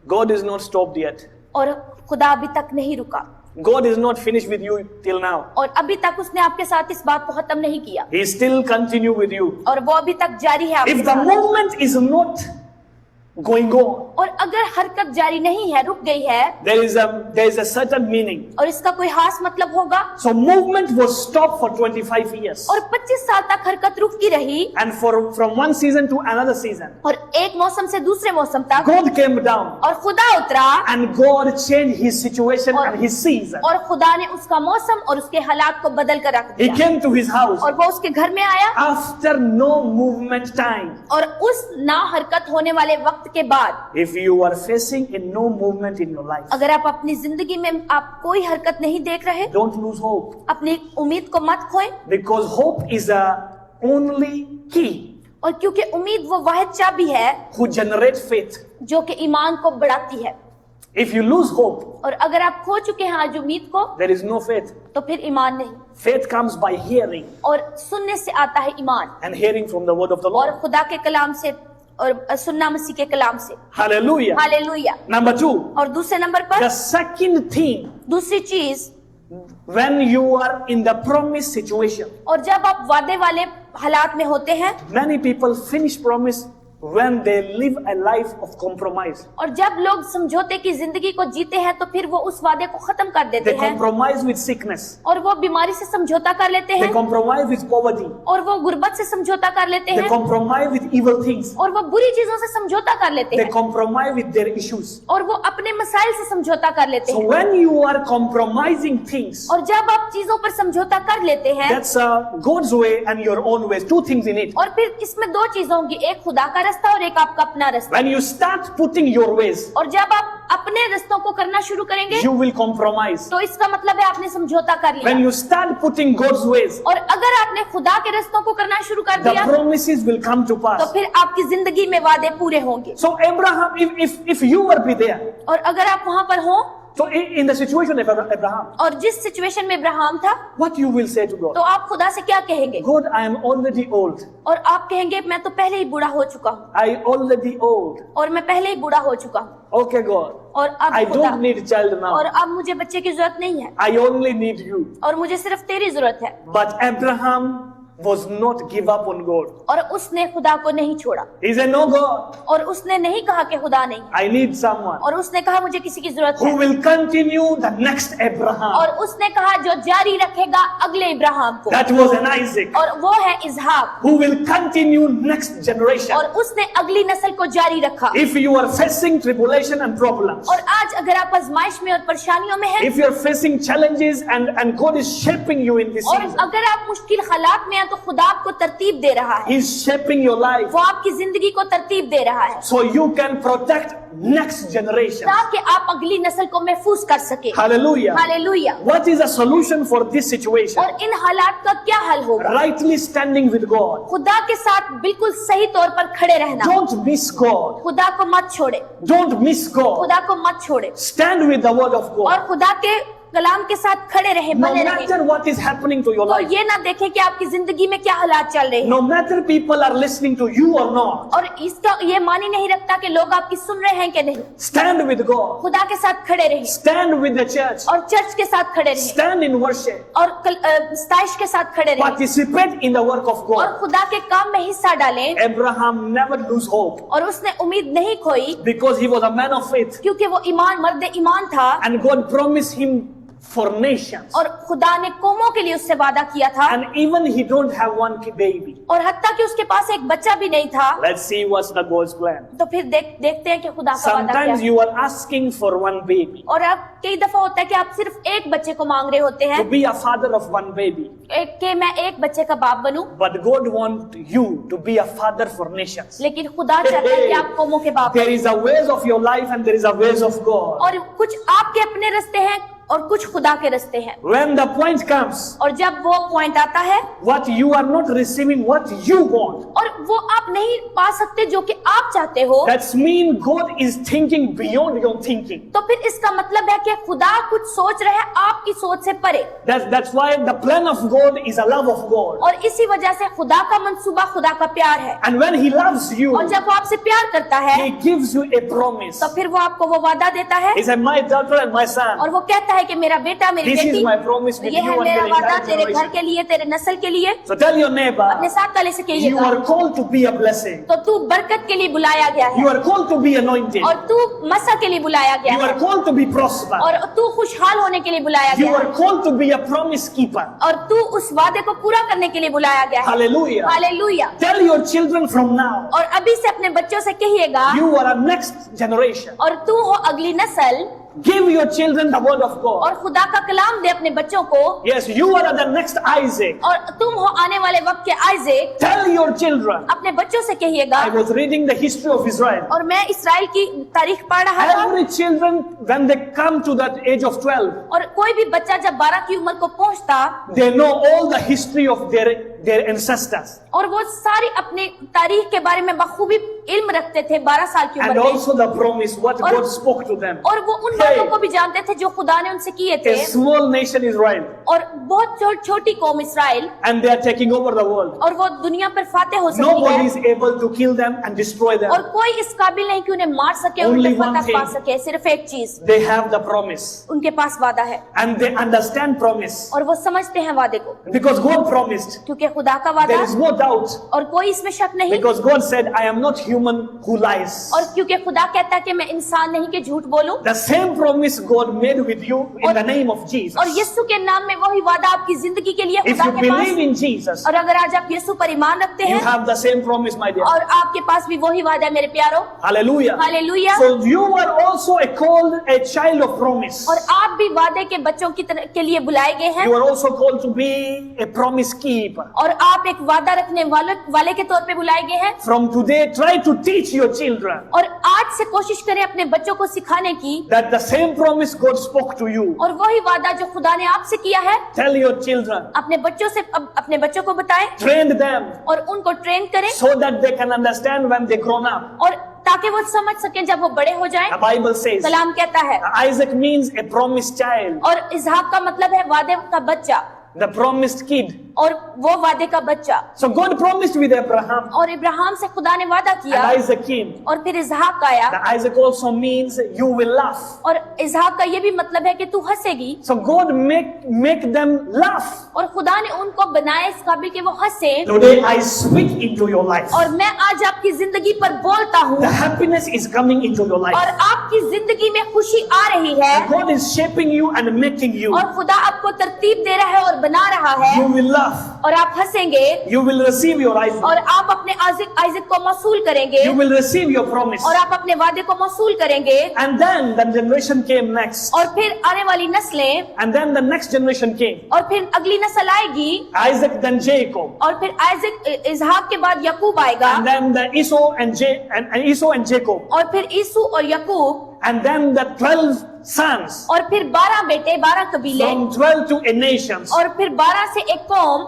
God is not stopped yet. और खुदा अभी तक नहीं रुका, God is not finished with you till now. और अभी तक उसने आपके साथ इस बात को खत्म नहीं किया, He still continue with you. और वो अभी तक जारी है आपके If the साथ। movement is not going on, और अगर हरकत जारी नहीं है, रुक गई है, there is a certain meaning. और इसका कोई खास मतलब होगा। So movement was stopped for 25 years. और 25 साल तक हरकत रुकती रही, And from one season to another season, और एक मौसम से दूसरे मौसम तक, God came down और खुदा उतरा, and God changed his situation और- and his season. और खुदा ने उसका मौसम और उसके हालात को बदल कर रख He दिया, came to his house और वो उसके घर में आया, after no movement time. और उस ना हरकत होने वाले वक्त के बाद, If you are facing a no movement in your life, अगर आप अपनी जिंदगी में आप कोई हरकत नहीं देख रहे, don't lose hope, अपनी उम्मीद को मत खोएं, because hope is the only key और क्योंकि उम्मीद वो वाहिद चाबी है who generates faith. जो कि ईमान को बढ़ाती है। If you lose hope, और अगर आप खो चुके हैं आज उम्मीद को, there is no faith. तो फिर ईमान नहीं, Faith comes by hearing, और सुनने से आता है ईमान, and hearing from the word of the और Lord. खुदा के कलाम से, और सुनना मसीह के कलाम से। Hallelujah. हालेलुया। Number 2, और दूसरे नंबर पर the second thing दूसरी चीज When you are in the promised situation, और जब आप वादे वाले हालात में होते हैं, many people finish promise when they live a life of compromise. और जब लोग समझौते की जिंदगी को जीते हैं तो फिर वो उस वादे को खत्म कर देते They हैं compromise with sickness. और वो बीमारी से समझौता कर लेते They हैं compromise with poverty. और वो गुर्बत से समझौता कर लेते They हैं compromise with evil things. और वो बुरी चीजों से समझौता कर लेते They हैं compromise with their issues. और वो अपने मसाइल से समझौता कर लेते So हैं। when you are compromising things, और जब आप चीजों पर समझौता कर लेते हैं that's God's way and your own ways. Two things in it. और फिर इसमें दो चीजें होंगी, एक खुदा का रास्ता और एक आपका अपना रास्ता। When you start putting your ways, और जब आप अपने रास्तों को करना शुरू करेंगे you will compromise. तो इसका मतलब है आपने समझौता कर When लिया। you start putting God's ways, और अगर आपने खुदा के रास्तों को करना शुरू कर the दिया promises will come to तो pass. फिर आपकी जिंदगी में वादे पूरे होंगे। So Abraham, if you were be there, और अगर आप वहां पर हो so in the situation of Abraham, और जिस सिचुएशन में इब्राहिम था what you will say to तो God? आप खुदा से क्या कहेंगे? God, I am already old. और आप कहेंगे मैं तो पहले ही बूढ़ा हो चुका हूँ I already old. और मैं पहले ही बूढ़ा हो चुका हूँ Okay, God. और अब I खुदा don't need child और now. अब मुझे बच्चे की जरूरत नहीं है I only need you. और मुझे सिर्फ तेरी जरूरत है। But Abraham was not give up on God. और उसने खुदा को नहीं छोड़ा He said, no, God, और उसने नहीं कहा कि खुदा नहीं, I need someone और उसने कहा मुझे किसी की जरूरत who है will continue the next Abraham. और उसने कहा जो जारी रखेगा अगले इब्राहिम को, That was an Isaac. और वो है इसहाक, Who will continue next generation. और उसने अगली नस्ल को जारी रखा। If you are facing tribulation and problems, और आज अगर आप आजमाइश में और परेशानियों में हैं if you are facing challenges and God is shaping you in this और season, अगर आप मुश्किल हालात में हैं तो खुदा आपको तरतीब दे रहा है, He's shaping your life वो आपकी जिंदगी को तरतीब दे रहा है so you can protect next generation. ताकि आप अगली नस्ल को महफूज कर सके। Hallelujah. Hallelujah. What is a solution for this situation? और इन हालात का क्या हल होगा? Rightly standing with God. खुदा के साथ बिल्कुल सही तौर पर खड़े रहना। Don't miss God. खुदा को मत छोड़े, Don't miss God. खुदा को मत छोड़े Stand with the word of God. और खुदा के कलाम के साथ खड़े रहे, No बने रहे। matter what is happening to your तो life, ये ना देखे कि आपकी जिंदगी में क्या हालात चल रहे हैं no matter people are listening to you or not, और इसका ये मान ही नहीं रखता कि लोग आपकी सुन रहे हैं कि नहीं। stand with God. खुदा के साथ खड़े रहे Stand with the church. और चर्च के साथ खड़े रहे Stand in worship. और स्ताइश के साथ खड़े रहे Participate in the work of और God. खुदा के काम में हिस्सा डालें। Abraham never lose hope और उसने उम्मीद नहीं खोई because he was a man of faith क्योंकि वो मर्द ईमान था and God promised him for nations. और खुदा ने कौमों के लिए उससे वादा किया था And even he don't have one baby. और हत्ता कि उसके पास एक बच्चा भी नहीं था। Let's see what's the God's plan. तो फिर देखते हैं कि खुदा का वादा क्या Sometimes है। you are asking for one baby. और अब कई दफा होता है कि आप सिर्फ एक बच्चे को मांग रहे होते To हैं be a father of one baby. कि मैं एक बच्चे का बाप बनूं, But God wants you to be a father for nations. लेकिन खुदा चाहता है कि आप कौमों के बाप There is a ways of your life and there is a ways of God. और कुछ आपके अपने रास्ते हैं और कुछ खुदा के रास्ते हैं। When the point comes, और जब वो पॉइंट आता है what you are not receiving what you want, और वो आप नहीं पा सकते जो कि आप चाहते हो, that means God is thinking beyond your thinking. तो फिर इसका मतलब है कि खुदा कुछ सोच रहा है आपकी सोच से परे। That's why the plan of God is a love of God. और इसी वजह से खुदा का मंसूबा खुदा का प्यार है। And when He loves you, और जब वो आपसे प्यार करता है He gives you a promise. तो फिर वो आपको वो वादा देता है He said, my daughter and my son, और वो कहता है कि मेरा बेटा मेरी this is बेटी, my promise with ये you है and मेरा your वादा entire तेरे घर generation. के लिए, तेरे नस्ल के लिए। So tell your neighbor, अपने साथ वाले से you कहिएगा are called to be a blessing. तो तू बरकत के लिए बुलाया गया You है are called to be anointed. और तू मसा के लिए बुलाया गया You है are called to be prospered. और तू खुशहाल होने के लिए बुलाया You गया are है called to be a promise keeper. और तू उस वादे को पूरा करने के लिए बुलाया गया है। Hallelujah. Hallelujah. Tell your children from now, और अभी से अपने बच्चों से कहिएगा you are a next generation. और तू हो अगली नस्ल Give your children the word of God. और खुदा का कलाम दे अपने बच्चों को Yes, you are the next Isaac. और तुम हो आने वाले वक्त के आइज़ेक। Tell your children. अपने बच्चों से कहिएगा। I was reading the history of Israel. और मैं इस्राएल की तारीख पढ़ रहा था Every children, when they come to that age of 12, और कोई भी बच्चा जब 12 की उम्र को पहुंचता they know all the history of their ancestors. और वो सारी अपनी तारीख के बारे में बखूबी इल्म रखते थे 12 साल की and उम्र में, also the promise what और- God spoke to them. और वो उन बातों को भी जानते थे जो खुदा ने उनसे किए थे। A small nation Israel, और बहुत छोटी कौम Israel, and they are taking over the world. और वो दुनिया पर फातेह हो सकती Nobody है, is able to kill them and destroy them. और कोई इस काबिल नहीं कि उन्हें मार सके, Only उन पर one फतह thing. पा सके। सिर्फ एक चीज, They have the promise उनके पास वादा है, and they understand promise और वो समझते हैं वादे को, because God promised. क्योंकि खुदा का वादा, There is no doubt और कोई इसमें शक नहीं, because God said, I am not human who lies. और क्योंकि खुदा कहता है कि मैं इंसान नहीं कि झूठ बोलूं। The same promise God made with you in the name of Jesus. और यीशु के नाम में वही वादा आपकी जिंदगी के लिए If खुदा you के पास, believe in Jesus, और अगर आज आप यीशु पर ईमान रखते you हैं, have the same promise, my dear. और आपके पास भी वही वादा है मेरे प्यारो। Hallelujah. Hallelujah. So you are also called a child of promise. और आप भी वादे के बच्चों की तरह के लिए बुलाए गए हैं, You are also called to be a promise keeper. और आप एक वादा रखने वाले के तौर पे बुलाए गए हैं। From today, try to teach your children और आज से कोशिश करें अपने बच्चों को सिखाने की, that the same promise God spoke to you. और वही वादा जो खुदा ने आपसे किया है Tell your children, अपने बच्चों से अपने बच्चों को बताएं, train them और उनको ट्रेन करें, so that they can understand when they grown up. और ताकि वो समझ सकें जब वो बड़े हो जाएं। The Bible says कलाम कहता है, Isaac means a promised child, और इसहाक का मतलब है वादे का बच्चा, the promised kid. और वो वादे का बच्चा। So God promised with Abraham और इब्राहिम से खुदा ने वादा and किया, Isaac came. और फिर इसहाक आया, The Isaac also means you will laugh. और इसहाक का ये भी मतलब है कि तू हंसेगी। So God make them laugh. और खुदा ने उनको बनाया इस काबिल कि वो हंसे। Today I speak into your life. और मैं आज आपकी जिंदगी पर बोलता हूँ, The happiness is coming into your और life. आपकी जिंदगी में खुशी आ रही है, God is shaping you and making you. और खुदा आपको तरतीब दे रहा है और बना रहा है, You will laugh. और आप हंसेंगे, You will receive your Isaac. और आप अपने आइज़िक को मौसूल करेंगे, You will receive your promise. और आप अपने वादे को मौसूल करेंगे। And then the generation came next. और फिर आने वाली नस्लें, And then the next generation came. और फिर अगली नस्ल आएगी, Isaac, then Jacob. और फिर आइज़िक इसहाक के बाद याकूब आएगा, And then the Esau and Esau and Jacob. और फिर ईसू और याकूब, And then the 12 sons. और फिर 12 बेटे, 12 कबीले, From 12 to a nation. और फिर 12 से एक कौम।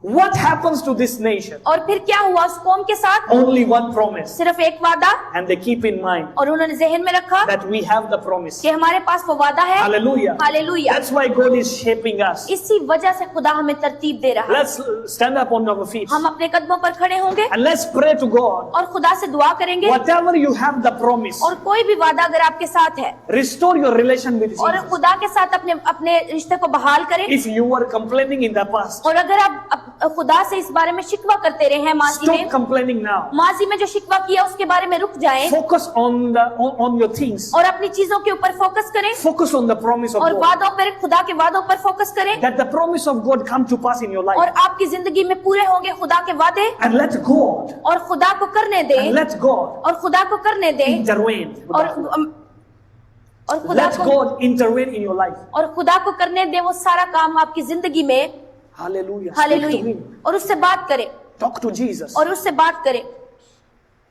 What happens to this nation? और फिर क्या हुआ उस कौम के साथ? Only one promise. सिर्फ एक वादा, And they keep in mind और उन्होंने जहन में रखा that we have the promise. कि हमारे पास वो वादा है। Hallelujah. Hallelujah. That's why God is shaping us. इसी वजह से खुदा हमें तरतीब दे रहा है। Let's stand up on our feet. हम अपने कदमों पर खड़े होंगे And let's pray to God. और खुदा से दुआ करेंगे, Whatever you have the promise. और कोई भी वादा अगर आपके साथ है, Restore your relation with और Jesus. खुदा के साथ अपने रिश्ते को बहाल करें। If you were complaining in the past, और अगर आप खुदा से इस बारे में शिकवा करते रहे हैं माजी stop में, complaining now. माजी में जो शिकवा किया उसके बारे में रुक जाएं, Focus on your things. और अपनी चीजों के ऊपर फोकस करें, Focus on the promise of और God. वादों पर, खुदा के वादों पर फोकस करें, That the promise of God come to pass in your और life. आपकी जिंदगी में पूरे होंगे खुदा के वादे, And let God, और खुदा को करने and दें, let God और खुदा को करने दें, intervene. और खुदा Let को, God intervene in your life. और खुदा को करने दें वो सारा काम आपकी जिंदगी में। Hallelujah. Speak to hallelujah. him. और उससे बात करें, Talk to Jesus. और उससे बात करें,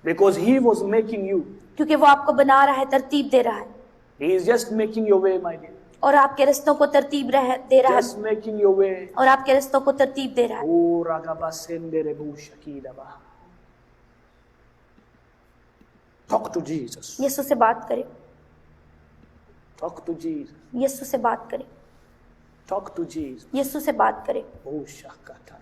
Because he was making you. क्योंकि वो आपको बना रहा है, तरतीब दे रहा है, He is just making your way, my dear. और आपके रिश्तों को तरतीब दे रहा है, Just making your way. और आपके रिश्तों को तरतीब दे रहा है। Oh, Ragabasende Rebu Shakidaba. Talk to Jesus. यीशु से बात करें, Talk to Jesus. यीशु से बात करें, Talk to Jesus. यीशु से बात करें। Oh, Shakata.